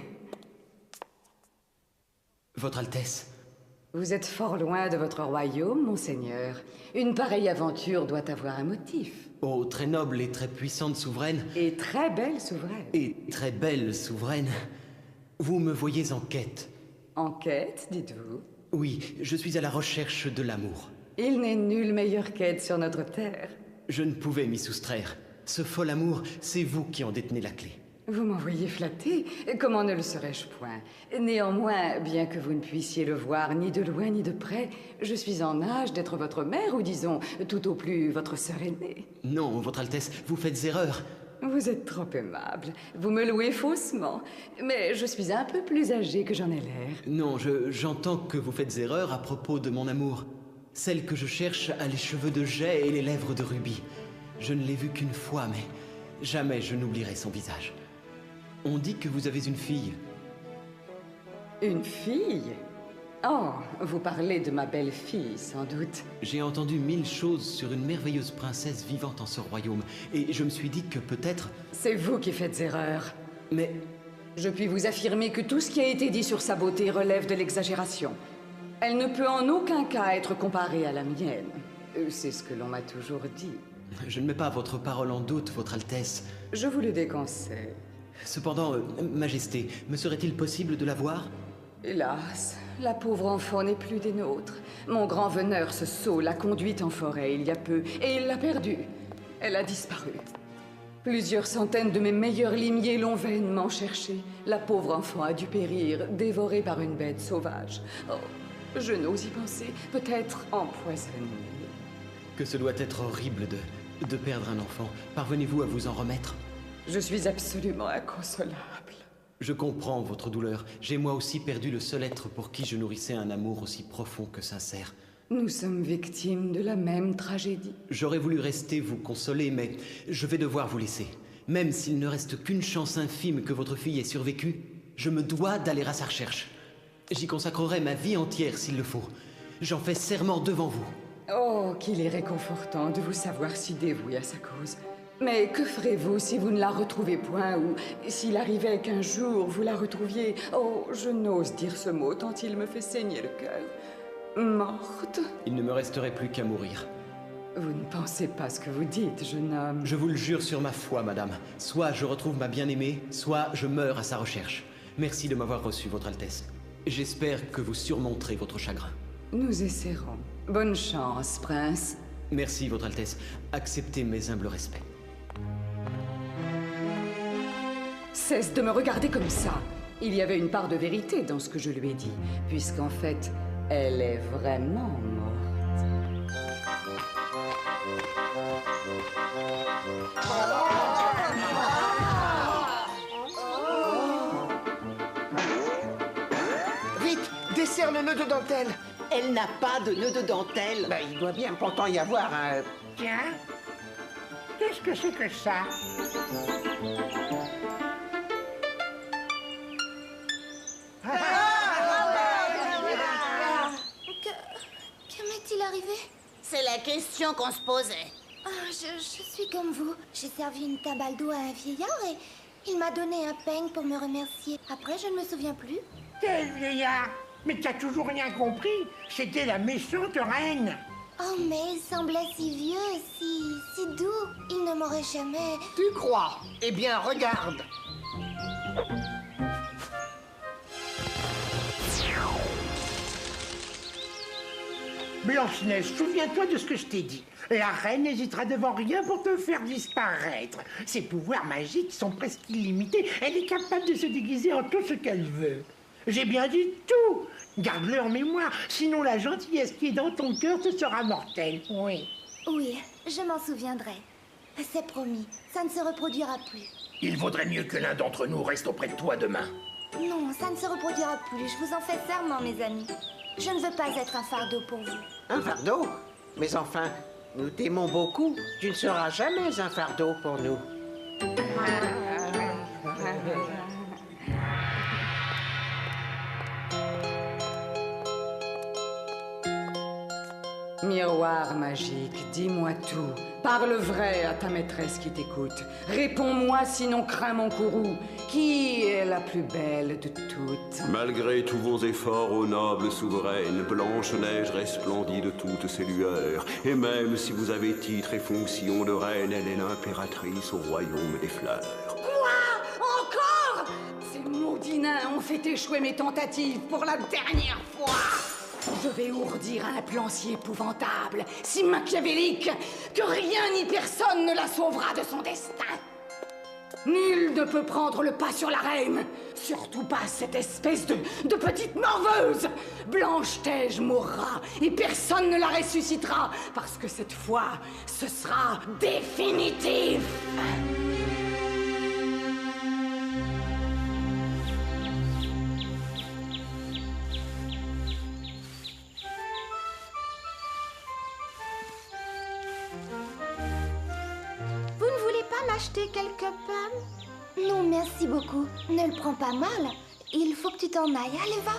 Speaker 6: Votre Altesse.
Speaker 2: Vous êtes fort loin de votre royaume, monseigneur. Une pareille aventure doit avoir un motif.
Speaker 6: Oh, très noble et très puissante souveraine.
Speaker 2: Et très belle souveraine.
Speaker 6: Et très belle souveraine. Vous me voyez en quête.
Speaker 2: En quête, dites-vous?
Speaker 6: Oui, je suis à la recherche de l'amour.
Speaker 2: Il n'est nulle meilleure quête sur notre terre.
Speaker 6: Je ne pouvais m'y soustraire. Ce fol amour, c'est vous qui en détenez la clé.
Speaker 2: Vous m'envoyez flatter. Comment ne le serais-je point? Néanmoins, bien que vous ne puissiez le voir ni de loin ni de près, je suis en âge d'être votre mère, ou disons, tout au plus, votre sœur aînée.
Speaker 6: Non, Votre Altesse, vous faites erreur.
Speaker 2: Vous êtes trop aimable. Vous me louez faussement. Mais je suis un peu plus âgée que j'en ai l'air.
Speaker 6: Non, j'entends que vous faites erreur à propos de mon amour. Celle que je cherche a les cheveux de jais et les lèvres de rubis. Je ne l'ai vue qu'une fois, mais jamais je n'oublierai son visage. On dit que vous avez une fille.
Speaker 2: Une fille? Oh, vous parlez de ma belle-fille, sans doute.
Speaker 6: J'ai entendu 1000 choses sur une merveilleuse princesse vivant en ce royaume, et je me suis dit que peut-être...
Speaker 2: C'est vous qui faites erreur.
Speaker 6: Mais...
Speaker 2: Je puis vous affirmer que tout ce qui a été dit sur sa beauté relève de l'exagération. Elle ne peut en aucun cas être comparée à la mienne. C'est ce que l'on m'a toujours dit.
Speaker 6: Je ne mets pas votre parole en doute, Votre Altesse.
Speaker 2: Je vous le déconseille.
Speaker 6: Cependant, Majesté, me serait-il possible de la voir?
Speaker 2: Hélas, la pauvre enfant n'est plus des nôtres. Mon grand veneur, ce sot, l'a conduite en forêt il y a peu, et il l'a perdue. Elle a disparu. Plusieurs centaines de mes meilleurs limiers l'ont vainement cherchée. La pauvre enfant a dû périr, dévorée par une bête sauvage. Oh, je n'ose y penser. Peut-être empoisonnée.
Speaker 6: Que ce doit être horrible de perdre un enfant. Parvenez-vous à vous en remettre?
Speaker 2: Je suis absolument inconsolable.
Speaker 6: Je comprends votre douleur. J'ai moi aussi perdu le seul être pour qui je nourrissais un amour aussi profond que sincère.
Speaker 2: Nous sommes victimes de la même tragédie.
Speaker 6: J'aurais voulu rester vous consoler, mais je vais devoir vous laisser. Même s'il ne reste qu'une chance infime que votre fille ait survécu, je me dois d'aller à sa recherche. J'y consacrerai ma vie entière s'il le faut. J'en fais serment devant vous.
Speaker 2: Oh, qu'il est réconfortant de vous savoir si dévoué à sa cause. Mais que ferez-vous si vous ne la retrouvez point, ou s'il arrivait qu'un jour vous la retrouviez? Oh, je n'ose dire ce mot tant il me fait saigner le cœur. Morte?
Speaker 6: Il ne me resterait plus qu'à mourir.
Speaker 2: Vous ne pensez pas ce que vous dites, jeune homme.
Speaker 6: Je vous le jure sur ma foi, madame. Soit je retrouve ma bien-aimée, soit je meurs à sa recherche. Merci de m'avoir reçu, Votre Altesse. J'espère que vous surmonterez votre chagrin.
Speaker 2: Nous essaierons. Bonne chance, prince.
Speaker 6: Merci, Votre Altesse. Acceptez mes humbles respects.
Speaker 2: Cesse de me regarder comme ça. Il y avait une part de vérité dans ce que je lui ai dit, puisqu'en fait, elle est vraiment morte.
Speaker 7: Vite, desserre le nœud de dentelle.
Speaker 10: Elle n'a pas de nœud de dentelle.
Speaker 8: Bah, il doit bien pourtant y avoir un...
Speaker 7: Tiens. Qu'est-ce que c'est que ça?
Speaker 5: Que m'est-il arrivé?
Speaker 12: C'est la question qu'on se posait.
Speaker 5: Ah, je suis comme vous. J'ai servi une tabale d'eau à un vieillard et il m'a donné un peigne pour me remercier. Après, je ne me souviens plus.
Speaker 7: Quel vieillard? Mais t'as toujours rien compris. C'était la méchante reine.
Speaker 5: Oh, mais il semblait si vieux, si doux. Il ne m'aurait jamais...
Speaker 4: Tu crois? Eh bien, regarde.
Speaker 7: Blanche-Neige, souviens-toi de ce que je t'ai dit. La reine n'hésitera devant rien pour te faire disparaître. Ses pouvoirs magiques sont presque illimités. Elle est capable de se déguiser en tout ce qu'elle veut. J'ai bien dit tout. Garde-le en mémoire, sinon la gentillesse qui est dans ton cœur te sera mortelle. Oui.
Speaker 5: Oui, je m'en souviendrai. C'est promis, ça ne se reproduira plus.
Speaker 14: Il vaudrait mieux que l'un d'entre nous reste auprès de toi demain.
Speaker 5: Non, ça ne se reproduira plus. Je vous en fais serment, mes amis. Je ne veux pas être un fardeau pour vous.
Speaker 8: Un fardeau? Mais enfin, nous t'aimons beaucoup. Tu ne seras jamais un fardeau pour nous.
Speaker 2: Miroir magique, dis-moi tout. Parle vrai à ta maîtresse qui t'écoute. Réponds-moi, sinon crains mon courroux. Qui est la plus belle de toutes?
Speaker 3: Malgré tous vos efforts, ô noble souveraine, Blanche-Neige resplendit de toutes ses lueurs. Et même si vous avez titre et fonction de reine, elle est l'impératrice au royaume des fleurs.
Speaker 2: Quoi? Encore? Ces maudits nains ont fait échouer mes tentatives pour la dernière fois. Je vais ourdir un plan si épouvantable, si machiavélique, que rien ni personne ne la sauvera de son destin. Nul ne peut prendre le pas sur la reine, surtout pas cette espèce de petite morveuse. Blanche-Neige mourra et personne ne la ressuscitera, parce que cette fois, ce sera définitif.
Speaker 9: Acheter quelques pommes?
Speaker 5: Non, merci beaucoup. Ne le prends pas mal. Il faut que tu t'en ailles. Allez, va.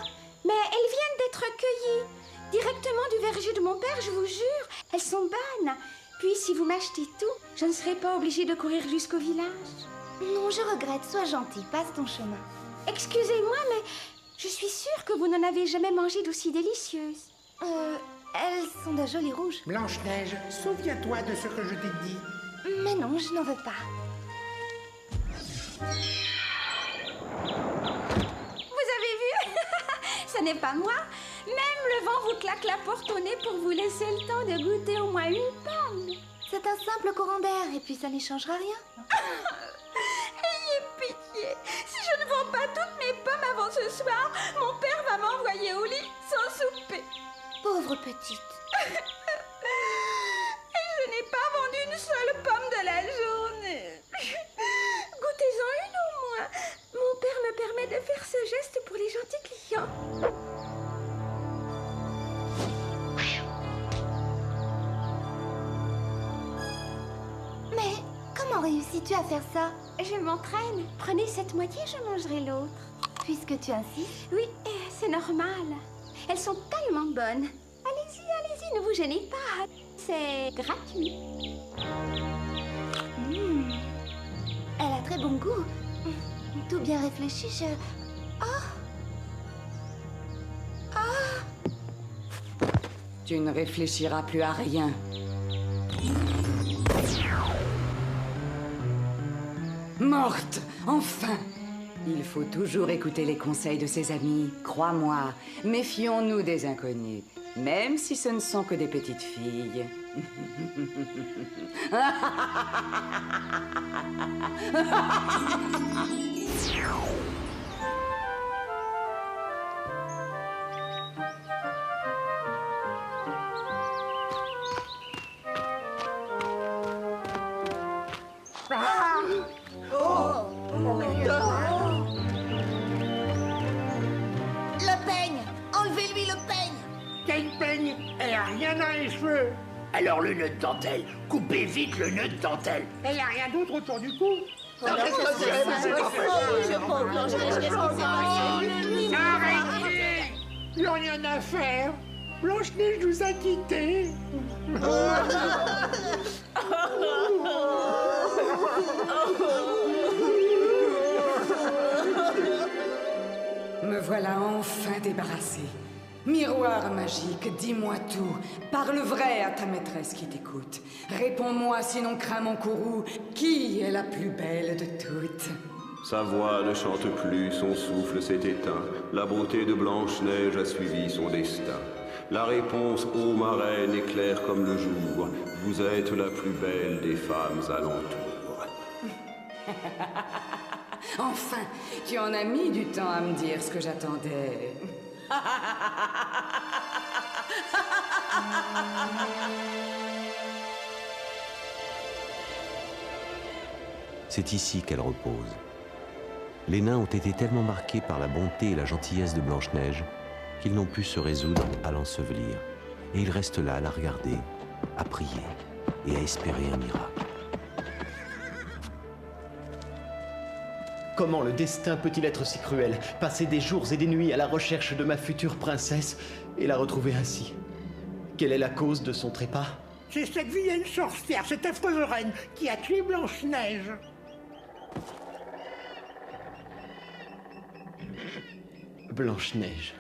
Speaker 9: Mais elles viennent d'être cueillies. Directement du verger de mon père, je vous jure. Elles sont bonnes. Puis, si vous m'achetez tout, je ne serai pas obligée de courir jusqu'au village.
Speaker 5: Non, je regrette. Sois gentil. Passe ton chemin.
Speaker 9: Excusez-moi, mais je suis sûre que vous n'en avez jamais mangé d'aussi délicieuses.
Speaker 5: Elles sont de jolies rouges.
Speaker 7: Blanche-Neige, souviens-toi de ce que je t'ai dit.
Speaker 5: Mais non, je n'en veux pas.
Speaker 9: Vous avez vu? Ce n'est pas moi. Même le vent vous claque la porte au nez pour vous laisser le temps de goûter au moins une pomme.
Speaker 5: C'est un simple courant d'air et puis ça n'y changera rien.
Speaker 9: Ayez pitié. Si je ne vends pas toutes mes pommes avant ce soir, mon père va m'envoyer au lit sans souper.
Speaker 5: Pauvre petite.
Speaker 9: Je n'ai pas vendu une seule pomme de la journée. Goûtez-en une au moins. Mon père me permet de faire ce geste pour les gentils clients.
Speaker 5: Mais comment réussis-tu à faire ça?
Speaker 9: Je m'entraîne. Prenez cette moitié, je mangerai l'autre.
Speaker 5: Puisque tu insistes?
Speaker 9: Oui, c'est normal. Elles sont tellement bonnes. Allez-y, allez-y, ne vous gênez pas. C'est gratuit.
Speaker 5: Elle a très bon goût. Tout bien réfléchi, je...
Speaker 2: Tu ne réfléchiras plus à rien. Morte, enfin! Il faut toujours écouter les conseils de ses amis. Crois-moi, méfions-nous des inconnus, même si ce ne sont que des petites filles.
Speaker 12: Le peigne! Enlevez-lui le peigne!
Speaker 7: Quel peigne? Elle a rien dans les cheveux.
Speaker 14: Alors le nœud de dentelle, coupez vite le nœud de dentelle.
Speaker 7: Il n'y a rien d'autre autour du cou. Plus rien à faire. Blanche-Neige nous a quittés.
Speaker 2: Me voilà enfin débarrassée. Miroir magique, dis-moi tout. Parle vrai à ta maîtresse qui t'écoute. Réponds-moi, sinon crains mon courroux. Qui est la plus belle de toutes?
Speaker 3: Sa voix ne chante plus, son souffle s'est éteint. La beauté de Blanche-Neige a suivi son destin. La réponse, ô ma reine, est claire comme le jour. Vous êtes la plus belle des femmes alentour.
Speaker 2: Enfin, tu en as mis du temps à me dire ce que j'attendais.
Speaker 1: C'est ici qu'elle repose. Les nains ont été tellement marqués par la bonté et la gentillesse de Blanche-Neige qu'ils n'ont pu se résoudre à l'ensevelir. Et ils restent là à la regarder, à prier et à espérer un miracle.
Speaker 6: Comment le destin peut-il être si cruel? Passer des jours et des nuits à la recherche de ma future princesse et la retrouver ainsi. Quelle est la cause de son trépas?
Speaker 7: C'est cette vilaine sorcière, cette affreuse reine, qui a tué Blanche-Neige.
Speaker 6: Blanche-Neige.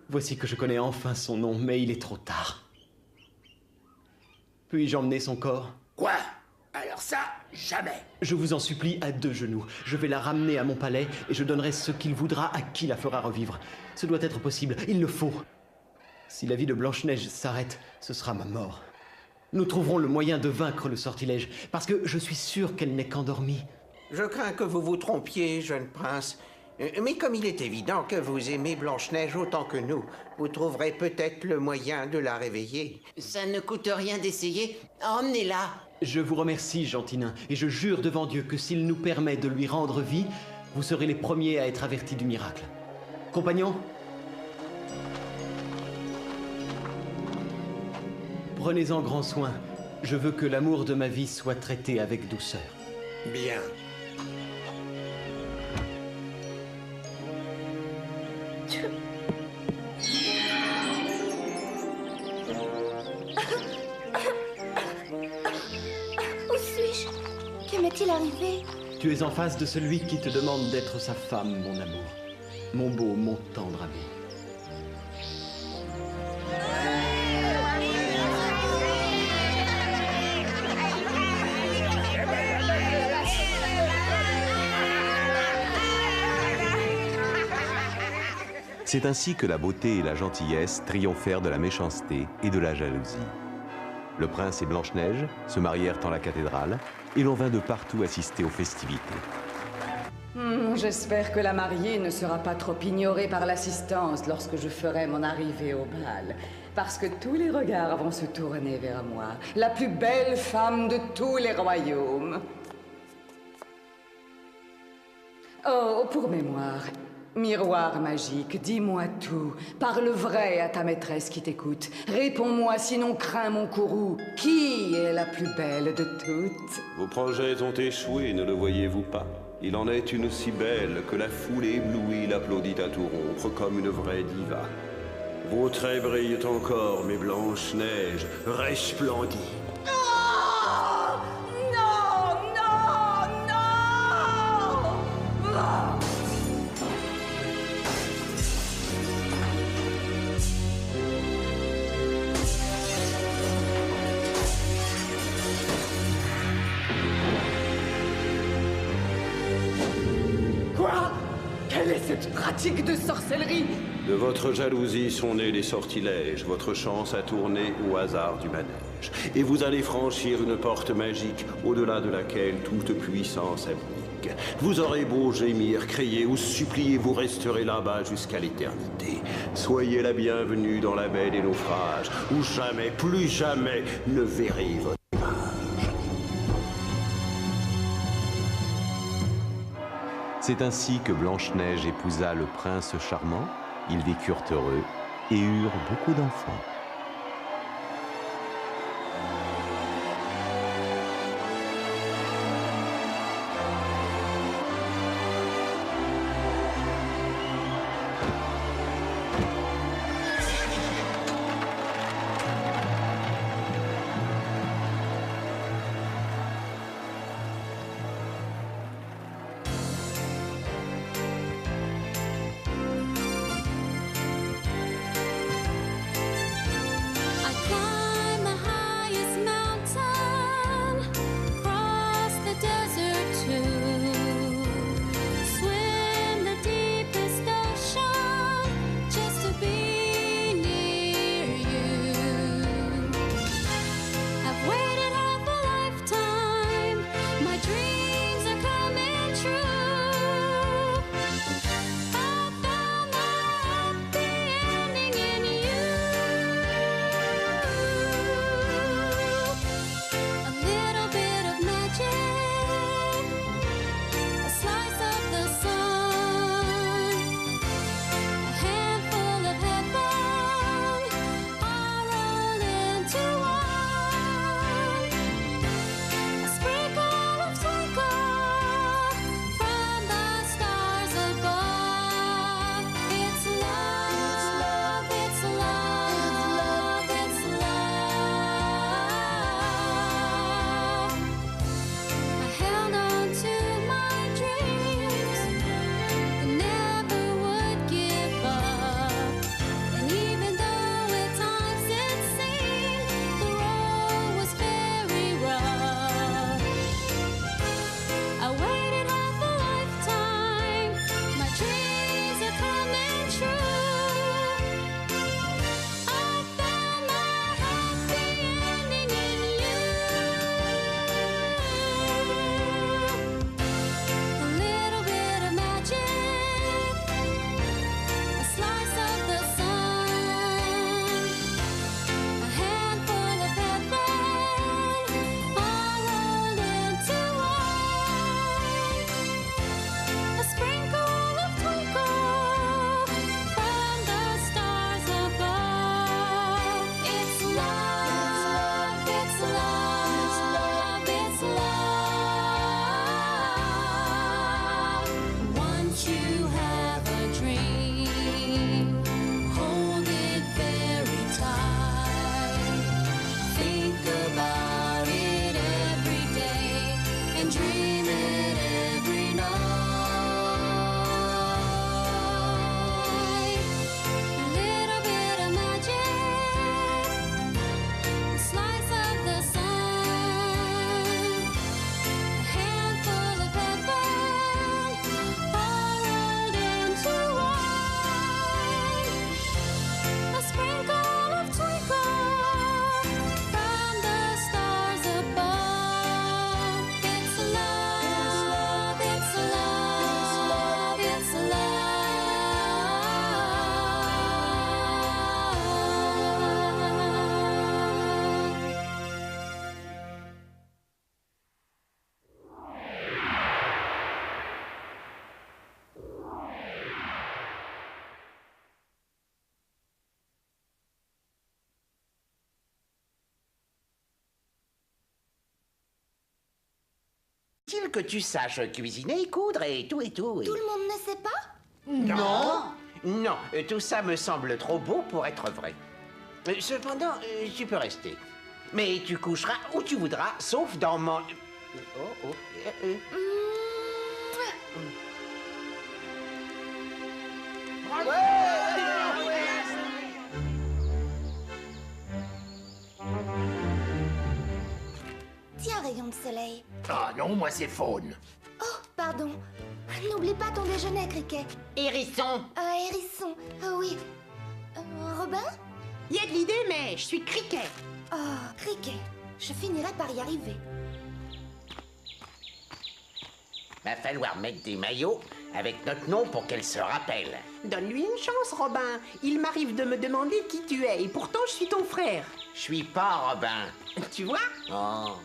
Speaker 6: Voici que je connais enfin son nom, mais il est trop tard. Puis-je emmener son corps?
Speaker 14: Quoi? Alors ça, jamais.
Speaker 6: Je vous en supplie, à 2 genoux. Je vais la ramener à mon palais et je donnerai ce qu'il voudra à qui la fera revivre. Ce doit être possible, il le faut. Si la vie de Blanche-Neige s'arrête, ce sera ma mort. Nous trouverons le moyen de vaincre le sortilège, parce que je suis sûr qu'elle n'est qu'endormie.
Speaker 8: Je crains que vous vous trompiez, jeune prince. Mais comme il est évident que vous aimez Blanche-Neige autant que nous, vous trouverez peut-être le moyen de la réveiller.
Speaker 15: Ça ne coûte rien d'essayer. Emmenez-la.
Speaker 6: Je vous remercie, gentil nain, et je jure devant Dieu que s'il nous permet de lui rendre vie, vous serez les premiers à être avertis du miracle. Compagnons, prenez-en grand soin. Je veux que l'amour de ma vie soit traité avec douceur.
Speaker 14: Bien.
Speaker 5: Où suis-je? Que m'est-il arrivé?
Speaker 6: Tu es en face de celui qui te demande d'être sa femme, mon amour. Mon beau, mon tendre ami.
Speaker 1: C'est ainsi que la beauté et la gentillesse triomphèrent de la méchanceté et de la jalousie. Le prince et Blanche-Neige se marièrent en la cathédrale et l'on vint de partout assister aux festivités.
Speaker 2: J'espère que la mariée ne sera pas trop ignorée par l'assistance lorsque je ferai mon arrivée au bal. Parce que tous les regards vont se tourner vers moi, la plus belle femme de tous les royaumes. Oh, pour mémoire, miroir magique, dis-moi tout. Parle vrai à ta maîtresse qui t'écoute. Réponds-moi, sinon crains mon courroux. Qui est la plus belle de toutes?
Speaker 3: Vos projets ont échoué, ne le voyez-vous pas? Il en est une si belle que la foule éblouie l'applaudit à tout rompre comme une vraie diva. Vos traits brillent encore, mais Blanche-Neige resplendit.
Speaker 2: Oh! Non, non, non! Ah! Quoi? Quelle est cette pratique de sorcellerie?
Speaker 3: De votre jalousie sont nés les sortilèges, votre chance a tourné au hasard du manège. Et vous allez franchir une porte magique, au-delà de laquelle toute puissance abdique. Vous aurez beau gémir, crier ou supplier, vous resterez là-bas jusqu'à l'éternité. Soyez la bienvenue dans la baie des naufrages, où jamais, plus jamais, ne verrez votre image.
Speaker 1: C'est ainsi que Blanche-Neige épousa le prince charmant. Ils vécurent heureux et eurent beaucoup d'enfants.
Speaker 10: Faut-il que tu saches cuisiner, coudre et tout et tout.
Speaker 5: Tout le monde ne sait pas?
Speaker 10: Non. Non, tout ça me semble trop beau pour être vrai. Cependant, tu peux rester. Mais tu coucheras où tu voudras, sauf dans mon...
Speaker 5: Tiens, rayon de soleil.
Speaker 14: Ah non, moi c'est faune.
Speaker 5: Oh, pardon. N'oublie pas ton déjeuner, Cricket.
Speaker 10: Hérisson.
Speaker 5: Hérisson. Oui. Robin?
Speaker 9: Il y a de l'idée, mais je suis Cricket.
Speaker 5: Oh, Cricket. Je finirai par y arriver.
Speaker 10: Va falloir mettre des maillots avec notre nom pour qu'elle se rappelle.
Speaker 15: Donne-lui une chance, Robin. Il m'arrive de me demander qui tu es, et pourtant je suis ton frère.
Speaker 10: Je suis pas Robin.
Speaker 15: Tu vois?
Speaker 10: Oh.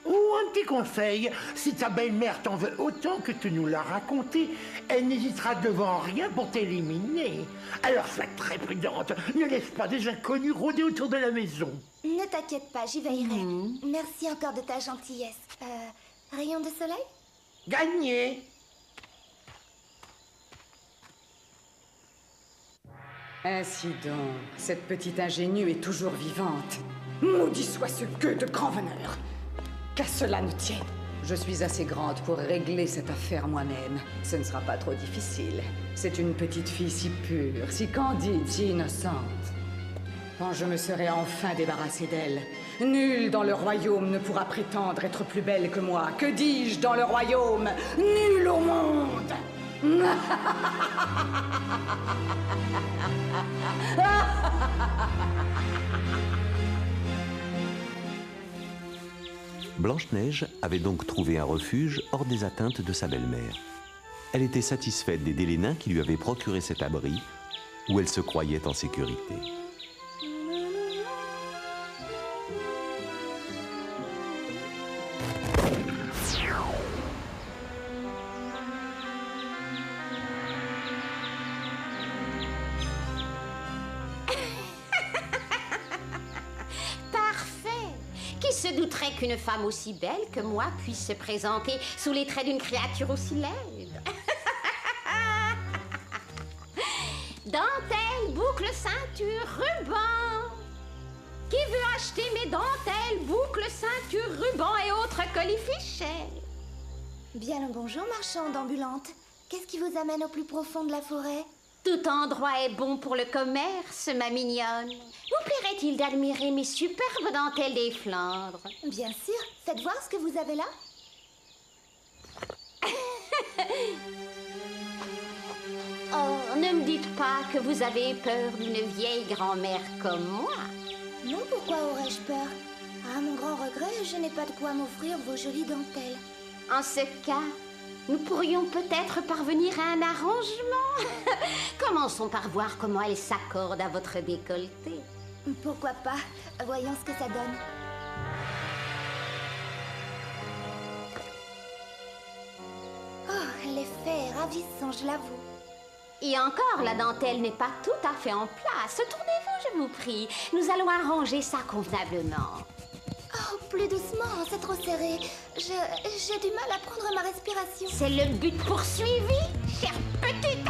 Speaker 7: Ou un petit conseil, si ta belle-mère t'en veut autant que tu nous l'as raconté, elle n'hésitera devant rien pour t'éliminer. Alors sois très prudente, ne laisse pas des inconnus rôder autour de la maison.
Speaker 5: Ne t'inquiète pas, j'y veillerai. Merci encore de ta gentillesse. Rayon de soleil?
Speaker 7: Gagné!
Speaker 2: Ainsi donc, cette petite ingénue est toujours vivante. Maudit soit ce gueux de grand veneur. Qu'à cela ne tienne. Je suis assez grande pour régler cette affaire moi-même. Ce ne sera pas trop difficile. C'est une petite fille si pure, si candide, si innocente. Quand je me serai enfin débarrassée d'elle, nul dans le royaume ne pourra prétendre être plus belle que moi. Que dis-je dans le royaume? Nul au monde!
Speaker 1: Blanche-Neige avait donc trouvé un refuge hors des atteintes de sa belle-mère. Elle était satisfaite d'aider les nains qui lui avaient procuré cet abri, où elle se croyait en sécurité.
Speaker 9: Se douterait qu'une femme aussi belle que moi puisse se présenter sous les traits d'une créature aussi laide. Dentelle, boucle, ceinture, ruban. Qui veut acheter mes dentelles, boucles, ceinture, ruban et autres colifichets?
Speaker 5: Bien le bonjour, marchande ambulante. Qu'est-ce qui vous amène au plus profond de la forêt?
Speaker 9: Tout endroit est bon pour le commerce, ma mignonne. Vous plairait-il d'admirer mes superbes dentelles des Flandres?
Speaker 5: Bien sûr. Faites voir ce que vous avez là.
Speaker 9: Oh, ne me dites pas que vous avez peur d'une vieille grand-mère comme moi.
Speaker 5: Non, pourquoi aurais-je peur? À mon grand regret, je n'ai pas de quoi m'offrir vos jolies dentelles.
Speaker 9: En ce cas, nous pourrions peut-être parvenir à un arrangement. Commençons par voir comment elle s'accorde à votre décolleté.
Speaker 5: Pourquoi pas? Voyons ce que ça donne. Oh, l'effet est ravissant, je l'avoue.
Speaker 9: Et encore, la dentelle n'est pas tout à fait en place. Tournez-vous, je vous prie. Nous allons arranger ça convenablement.
Speaker 5: Oh, plus doucement, c'est trop serré. J'ai du mal à prendre ma respiration.
Speaker 9: C'est le but poursuivi, chère petite.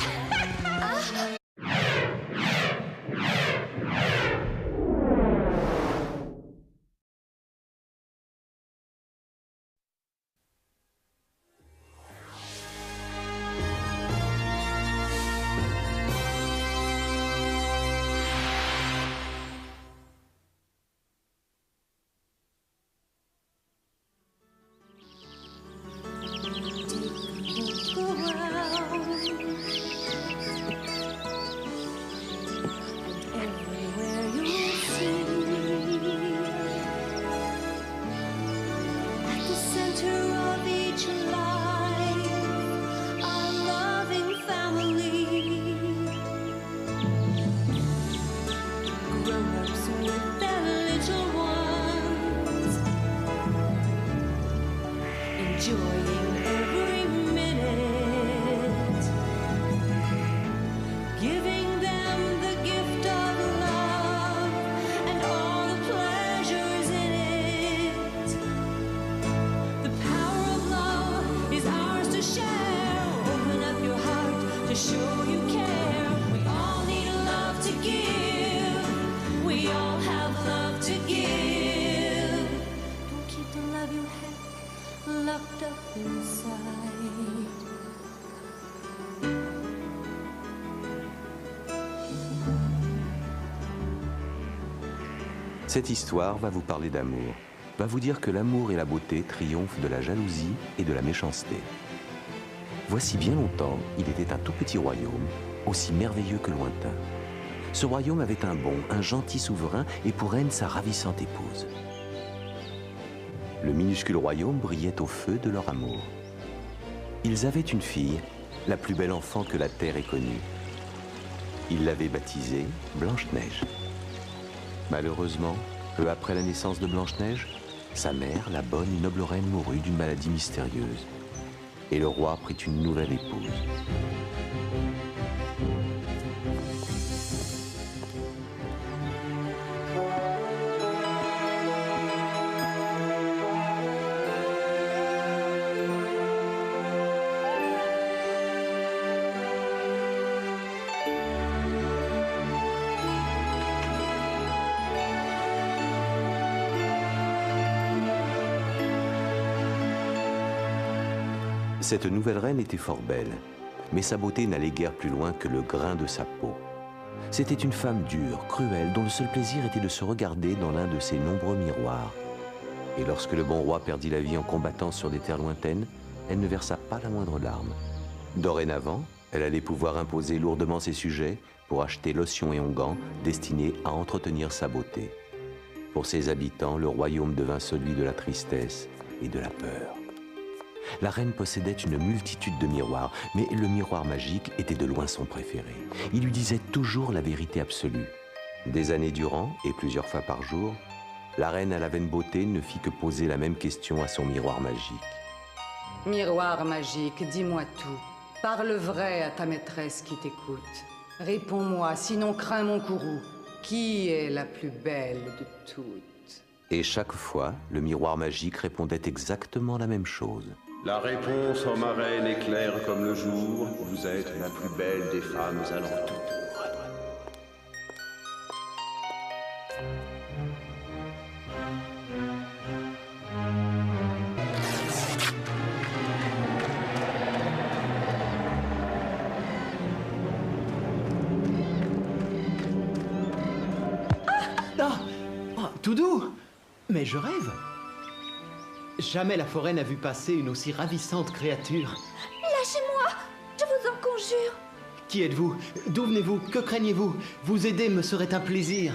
Speaker 16: The power
Speaker 1: Cette histoire va vous parler d'amour, va vous dire que l'amour et la beauté triomphent de la jalousie et de la méchanceté. Voici bien longtemps, il était un tout petit royaume, aussi merveilleux que lointain. Ce royaume avait un bon, un gentil souverain et pour reine sa ravissante épouse. Le minuscule royaume brillait au feu de leur amour. Ils avaient une fille, la plus belle enfant que la terre ait connue. Ils l'avaient baptisée Blanche-Neige. Malheureusement, peu après la naissance de Blanche-Neige, sa mère, la bonne et noble reine, mourut d'une maladie mystérieuse. Et le roi prit une nouvelle épouse. Cette nouvelle reine était fort belle, mais sa beauté n'allait guère plus loin que le grain de sa peau. C'était une femme dure, cruelle, dont le seul plaisir était de se regarder dans l'un de ses nombreux miroirs. Et lorsque le bon roi perdit la vie en combattant sur des terres lointaines, elle ne versa pas la moindre larme. Dorénavant, elle allait pouvoir imposer lourdement ses sujets pour acheter lotions et onguents destinés à entretenir sa beauté. Pour ses habitants, le royaume devint celui de la tristesse et de la peur. La reine possédait une multitude de miroirs, mais le miroir magique était de loin son préféré. Il lui disait toujours la vérité absolue. Des années durant, et plusieurs fois par jour, la reine à la vaine beauté ne fit que poser la même question à son miroir magique.
Speaker 2: Miroir magique, dis-moi tout. Parle vrai à ta maîtresse qui t'écoute. Réponds-moi, sinon crains mon courroux. Qui est la plus belle de toutes?
Speaker 1: Et chaque fois, le miroir magique répondait exactement la même chose.
Speaker 3: La réponse, ô ma reine, est claire comme le jour. Vous êtes la plus belle des femmes alentour.
Speaker 6: Tout doux! Mais je rêve! Jamais la forêt n'a vu passer une aussi ravissante créature.
Speaker 5: Lâchez-moi! Je vous en conjure!
Speaker 6: Qui êtes-vous? D'où venez-vous? Que craignez-vous? Vous aider me serait un plaisir.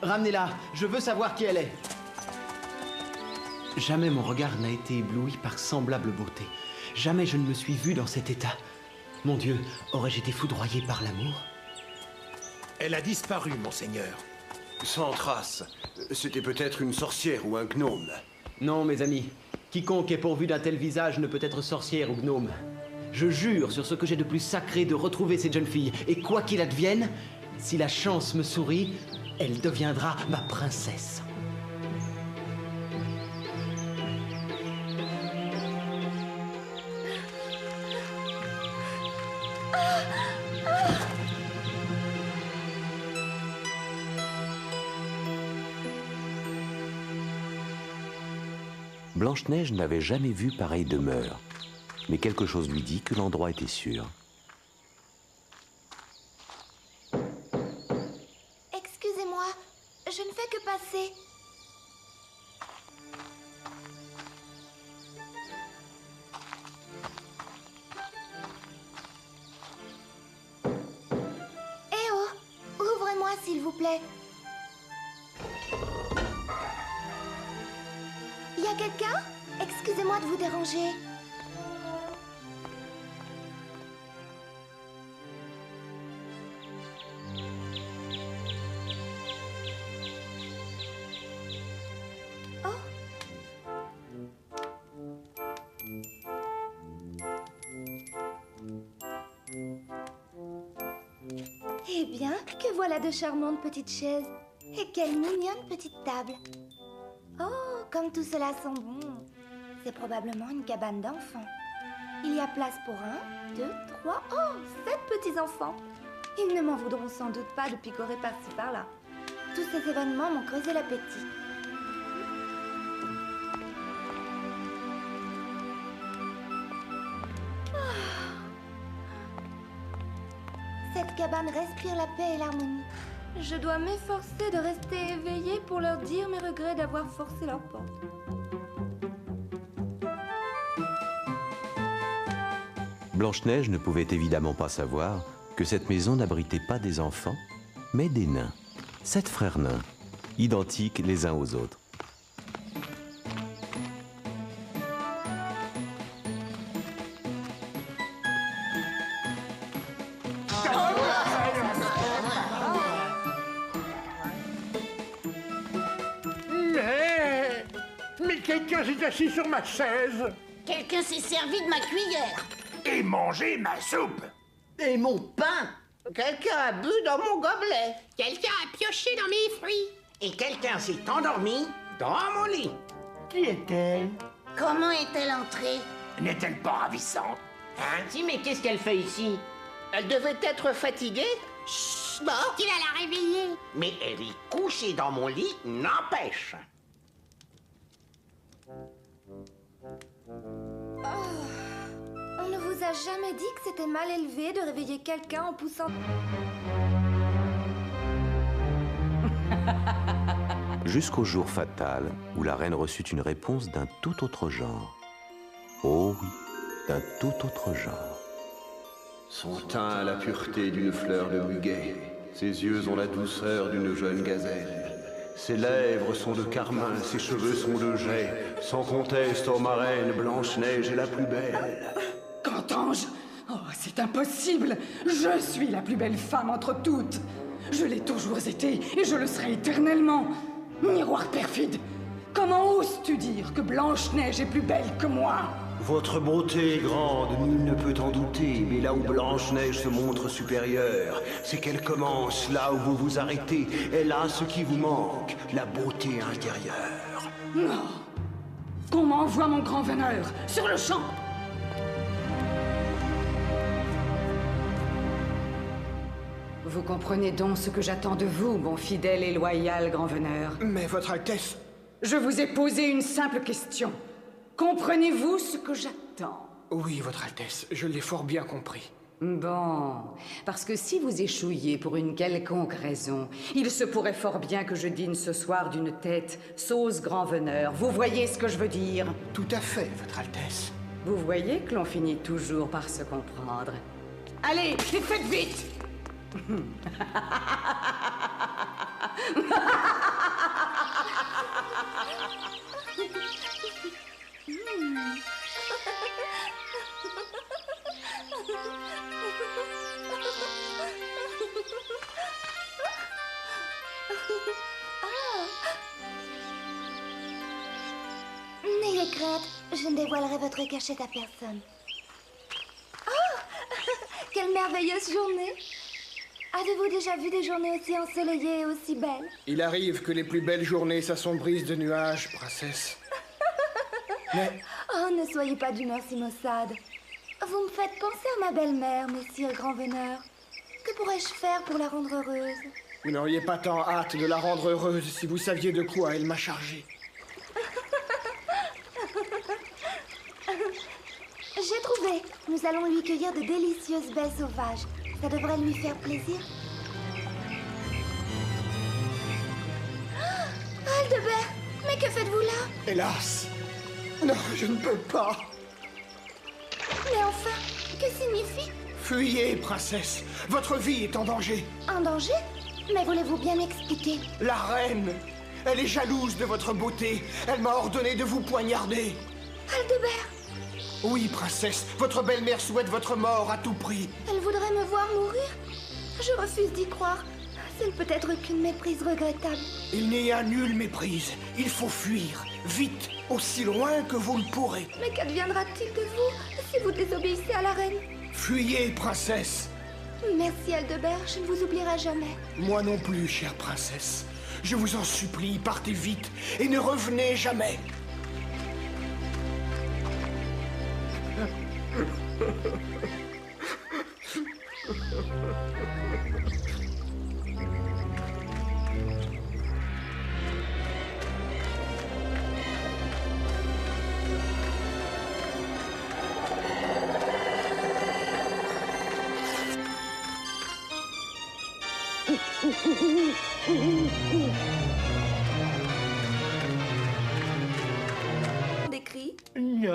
Speaker 6: Ramenez-la, je veux savoir qui elle est. Jamais mon regard n'a été ébloui par semblable beauté. Jamais je ne me suis vu dans cet état. Mon Dieu, aurais-je été foudroyé par l'amour?
Speaker 14: Elle a disparu, monseigneur.
Speaker 3: Sans trace. C'était peut-être une sorcière ou un gnome.
Speaker 6: Non, mes amis. Quiconque est pourvu d'un tel visage ne peut être sorcière ou gnome. Je jure sur ce que j'ai de plus sacré de retrouver cette jeune fille. Et quoi qu'il advienne, si la chance me sourit, elle deviendra ma princesse.
Speaker 1: Blanche-Neige n'avait jamais vu pareille demeure, mais quelque chose lui dit que l'endroit était sûr.
Speaker 5: Excusez-moi, je ne fais que passer. Eh oh, ouvrez-moi s'il vous plaît. Y a quelqu'un? Excusez-moi de vous déranger. Oh. Eh bien, que voilà de charmantes petites chaises. Et quelle mignonne petite table. Oh, comme tout cela sent bon. C'est probablement une cabane d'enfants. Il y a place pour 1, 2, 3, 7 petits-enfants. Ils ne m'en voudront sans doute pas de picorer par-ci par-là. Tous ces événements m'ont creusé l'appétit. Cette cabane respire la paix et l'harmonie. Je dois m'efforcer de rester éveillée pour leur dire mes regrets d'avoir forcé leur porte.
Speaker 1: Blanche-Neige ne pouvait évidemment pas savoir que cette maison n'abritait pas des enfants, mais des nains. 7 frères nains, identiques les uns aux autres.
Speaker 7: Mais quelqu'un s'est assis sur ma chaise.
Speaker 12: Quelqu'un s'est servi de ma cuillère.
Speaker 14: Et mangé ma soupe.
Speaker 10: Et mon pain. Quelqu'un a bu dans mon gobelet.
Speaker 15: Quelqu'un a pioché dans mes fruits.
Speaker 10: Et quelqu'un s'est endormi dans mon lit.
Speaker 14: Qui est-elle?
Speaker 12: Comment est-elle entrée?
Speaker 14: N'est-elle pas ravissante?
Speaker 10: Hein?
Speaker 8: Si, mais qu'est-ce qu'elle fait ici?
Speaker 10: Elle devait être fatiguée.
Speaker 12: Chut, bah.
Speaker 15: Qu'il a la réveillée.
Speaker 10: Mais elle est couchée dans mon lit, n'empêche.
Speaker 5: On ne vous a jamais dit que c'était mal élevé de réveiller quelqu'un en poussant...
Speaker 1: Jusqu'au jour fatal où la reine reçut une réponse d'un tout autre genre. Oh oui, d'un tout autre genre.
Speaker 3: Son teint a la pureté d'une fleur de muguet. Ses yeux ont la douceur d'une jeune gazelle. Ses lèvres sont de carmin, ses cheveux sont de jais. Sans conteste, ô ma reine, Blanche-Neige est la plus belle.
Speaker 2: Qu'entends-je? Oh, c'est impossible! Je suis la plus belle femme entre toutes! Je l'ai toujours été et je le serai éternellement! Miroir perfide! Comment oses-tu dire que Blanche-Neige est plus belle que moi?
Speaker 3: Votre beauté est grande, nul ne peut en douter, mais là où Blanche-Neige se montre supérieure, c'est qu'elle commence là où vous vous arrêtez. Elle a ce qui vous manque, la beauté intérieure.
Speaker 2: Non! Qu'on m'envoie mon grand veneur, sur le champ! Vous comprenez donc ce que j'attends de vous, mon fidèle et loyal grand veneur.
Speaker 4: Mais votre Altesse...
Speaker 2: Je vous ai posé une simple question. Comprenez-vous ce que j'attends?
Speaker 4: Oui, votre Altesse, je l'ai fort bien compris.
Speaker 2: Bon, parce que si vous échouiez pour une quelconque raison, il se pourrait fort bien que je dîne ce soir d'une tête sauce grand veneur. Vous voyez ce que je veux dire?
Speaker 4: Tout à fait, votre Altesse.
Speaker 2: Vous voyez que l'on finit toujours par se comprendre. Allez, et faites vite!
Speaker 5: N'ayez crainte, je ne dévoilerai votre cachette à personne. Oh! Quelle merveilleuse journée! Avez-vous déjà vu des journées aussi ensoleillées et aussi belles?
Speaker 4: Il arrive que les plus belles journées s'assombrissent de nuages, princesse. Mais...
Speaker 5: Oh, ne soyez pas d'humeur si maussade. Vous me faites penser à ma belle-mère, messire grand veneur. Que pourrais-je faire pour la rendre heureuse?
Speaker 4: Vous n'auriez pas tant hâte de la rendre heureuse si vous saviez de quoi elle m'a chargé.
Speaker 5: J'ai trouvé. Nous allons lui cueillir de délicieuses baies sauvages. Ça devrait lui faire plaisir. Oh, Aldebert, mais que faites-vous là?
Speaker 4: Hélas. Non, je ne peux pas.
Speaker 5: Mais enfin, que signifie?
Speaker 4: Fuyez, princesse. Votre vie est en danger.
Speaker 5: En danger? Mais voulez-vous bien m'expliquer?
Speaker 4: La reine, elle est jalouse de votre beauté. Elle m'a ordonné de vous poignarder.
Speaker 5: Aldebert!
Speaker 4: Oui, princesse, votre belle-mère souhaite votre mort à tout prix.
Speaker 5: Elle voudrait me voir mourir? Je refuse d'y croire. Ce ne peut être qu'une méprise regrettable.
Speaker 4: Il n'y a nulle méprise. Il faut fuir, vite, aussi loin que vous le pourrez.
Speaker 5: Mais qu'adviendra-t-il de vous si vous désobéissez à la reine?
Speaker 4: Fuyez, princesse.
Speaker 5: Merci, Aldebert, je ne vous oublierai jamais.
Speaker 4: Moi non plus, chère princesse. Je vous en supplie, partez vite et ne revenez jamais.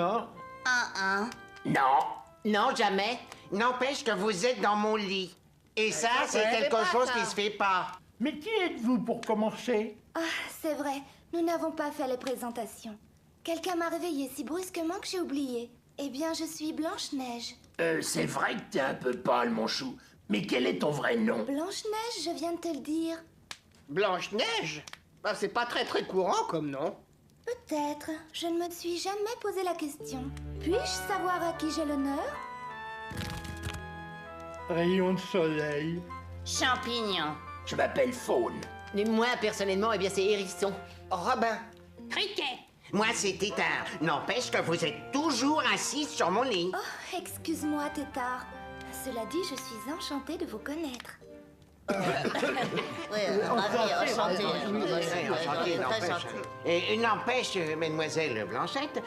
Speaker 7: Non.
Speaker 10: Non. Non, jamais. N'empêche que vous êtes dans mon lit. Et ça, c'est quelque chose qui se fait pas.
Speaker 7: Mais qui êtes-vous pour commencer?
Speaker 5: Ah, c'est vrai, nous n'avons pas fait les présentations. Quelqu'un m'a réveillée si brusquement que j'ai oublié. Eh bien, je suis Blanche-Neige.
Speaker 14: C'est vrai que t'es un peu pâle, mon chou. Mais quel est ton vrai nom?
Speaker 5: Blanche-Neige, je viens de te le dire.
Speaker 4: Blanche-Neige? Bah, c'est pas très courant comme nom.
Speaker 5: Peut-être. Je ne me suis jamais posé la question. Puis-je savoir à qui j'ai l'honneur?
Speaker 7: Rayon de soleil.
Speaker 12: Champignon.
Speaker 14: Je m'appelle Faune.
Speaker 15: Et moi, personnellement, eh bien, c'est Hérisson.
Speaker 4: Robin.
Speaker 12: Criquet.
Speaker 10: Moi, c'est Tétard. N'empêche que vous êtes toujours assis sur mon lit.
Speaker 5: Oh, excuse-moi, Tétard. Cela dit, je suis enchantée de vous connaître.
Speaker 10: Et n'empêche, mademoiselle Blanchette,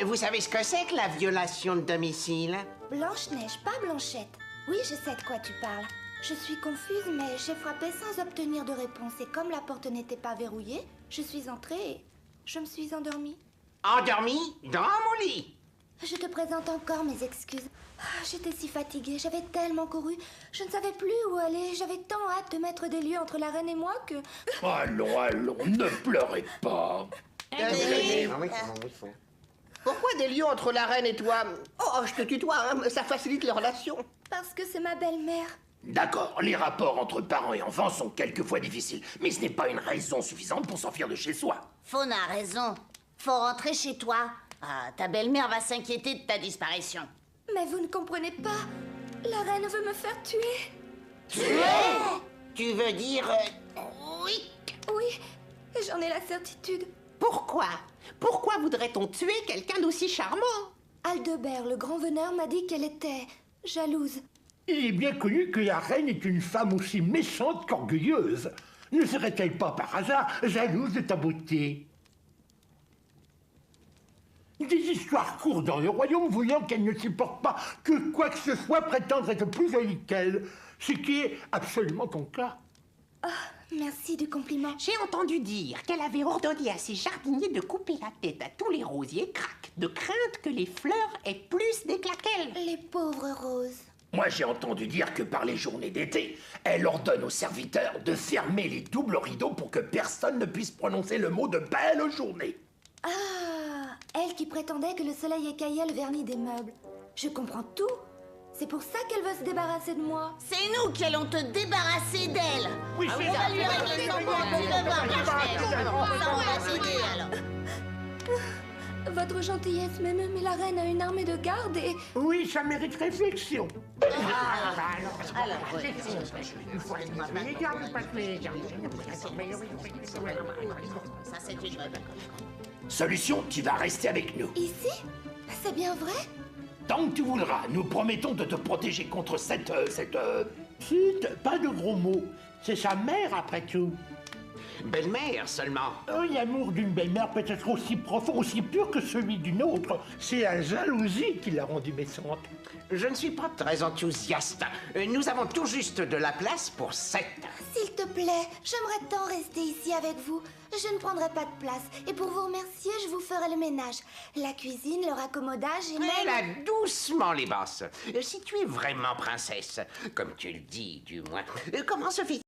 Speaker 10: vous savez ce que c'est que la violation de domicile?
Speaker 5: Blanche-Neige, pas Blanchette. Oui, je sais de quoi tu parles. Je suis confuse, mais j'ai frappé sans obtenir de réponse. Et comme la porte n'était pas verrouillée, je suis entrée et je me suis endormie.
Speaker 10: Endormie dans mon lit?
Speaker 5: Je te présente encore mes excuses. J'étais si fatiguée, j'avais tellement couru. Je ne savais plus où aller. J'avais tant hâte de mettre des lieux entre la reine et moi que...
Speaker 14: Allons, allons, ne pleurez pas.
Speaker 4: Pourquoi des lieux entre la reine et toi? Oh, je te tutoie, hein, ça facilite les relations.
Speaker 5: Parce que c'est ma belle-mère.
Speaker 14: D'accord, les rapports entre parents et enfants sont quelquefois difficiles, mais ce n'est pas une raison suffisante pour s'enfuir de chez soi.
Speaker 12: Faune a raison. Faut rentrer chez toi. Ah, ta belle-mère va s'inquiéter de ta disparition.
Speaker 5: Mais vous ne comprenez pas. La reine veut me faire tuer.
Speaker 10: Tuer? Tu veux dire... oui?
Speaker 5: Oui, j'en ai la certitude.
Speaker 15: Pourquoi? Pourquoi voudrait-on tuer quelqu'un d'aussi charmant?
Speaker 5: Aldebert, le grand veneur, m'a dit qu'elle était jalouse.
Speaker 7: Il est bien connu que la reine est une femme aussi méchante qu'orgueilleuse. Ne serait-elle pas par hasard jalouse de ta beauté? Des histoires courent dans le royaume voulant qu'elle ne supporte pas que quoi que ce soit prétendre être plus jolie qu'elle, ce qui est absolument ton cas.
Speaker 5: Ah, merci du compliment.
Speaker 15: J'ai entendu dire qu'elle avait ordonné à ses jardiniers de couper la tête à tous les rosiers craques, de crainte que les fleurs aient plus d'éclat qu'elle.
Speaker 5: Les pauvres roses.
Speaker 14: Moi, j'ai entendu dire que par les journées d'été, elle ordonne aux serviteurs de fermer les doubles rideaux pour que personne ne puisse prononcer le mot de belle journée.
Speaker 5: Ah, elle qui prétendait que le soleil écaillait le vernis des meubles. Je comprends tout. C'est pour ça qu'elle veut se débarrasser de moi.
Speaker 12: C'est nous qui allons te débarrasser d'elle.
Speaker 14: Oui,
Speaker 12: on
Speaker 14: c'est
Speaker 12: va
Speaker 14: ça.
Speaker 12: lui mettre les enfants à bout de bras, Blanche-Neige. Ça, on va s'aider, alors.
Speaker 5: Votre gentillesse m'émeut, mais la reine a une armée de garde et...
Speaker 7: Oui, ça mérite réflexion.
Speaker 12: Ça, c'est une bonne.
Speaker 14: Solution, tu vas rester avec nous.
Speaker 5: Ici? C'est bien vrai?
Speaker 14: Tant que tu voudras, nous promettons de te protéger contre cette...
Speaker 7: Chut, pas de gros mots. C'est sa mère, après tout.
Speaker 10: Belle-mère seulement.
Speaker 7: Oh, l'amour d'une belle-mère peut être aussi profond, aussi pur que celui d'une autre. C'est la jalousie qui l'a rendue méchante.
Speaker 10: Je ne suis pas très enthousiaste. Nous avons tout juste de la place pour 7.
Speaker 5: S'il te plaît, j'aimerais tant rester ici avec vous. Je ne prendrai pas de place. Et pour vous remercier, je vous ferai le ménage. La cuisine, le raccommodage et même...
Speaker 10: Là, doucement les basses. Si tu es vraiment princesse, comme tu le dis du moins, comment se fait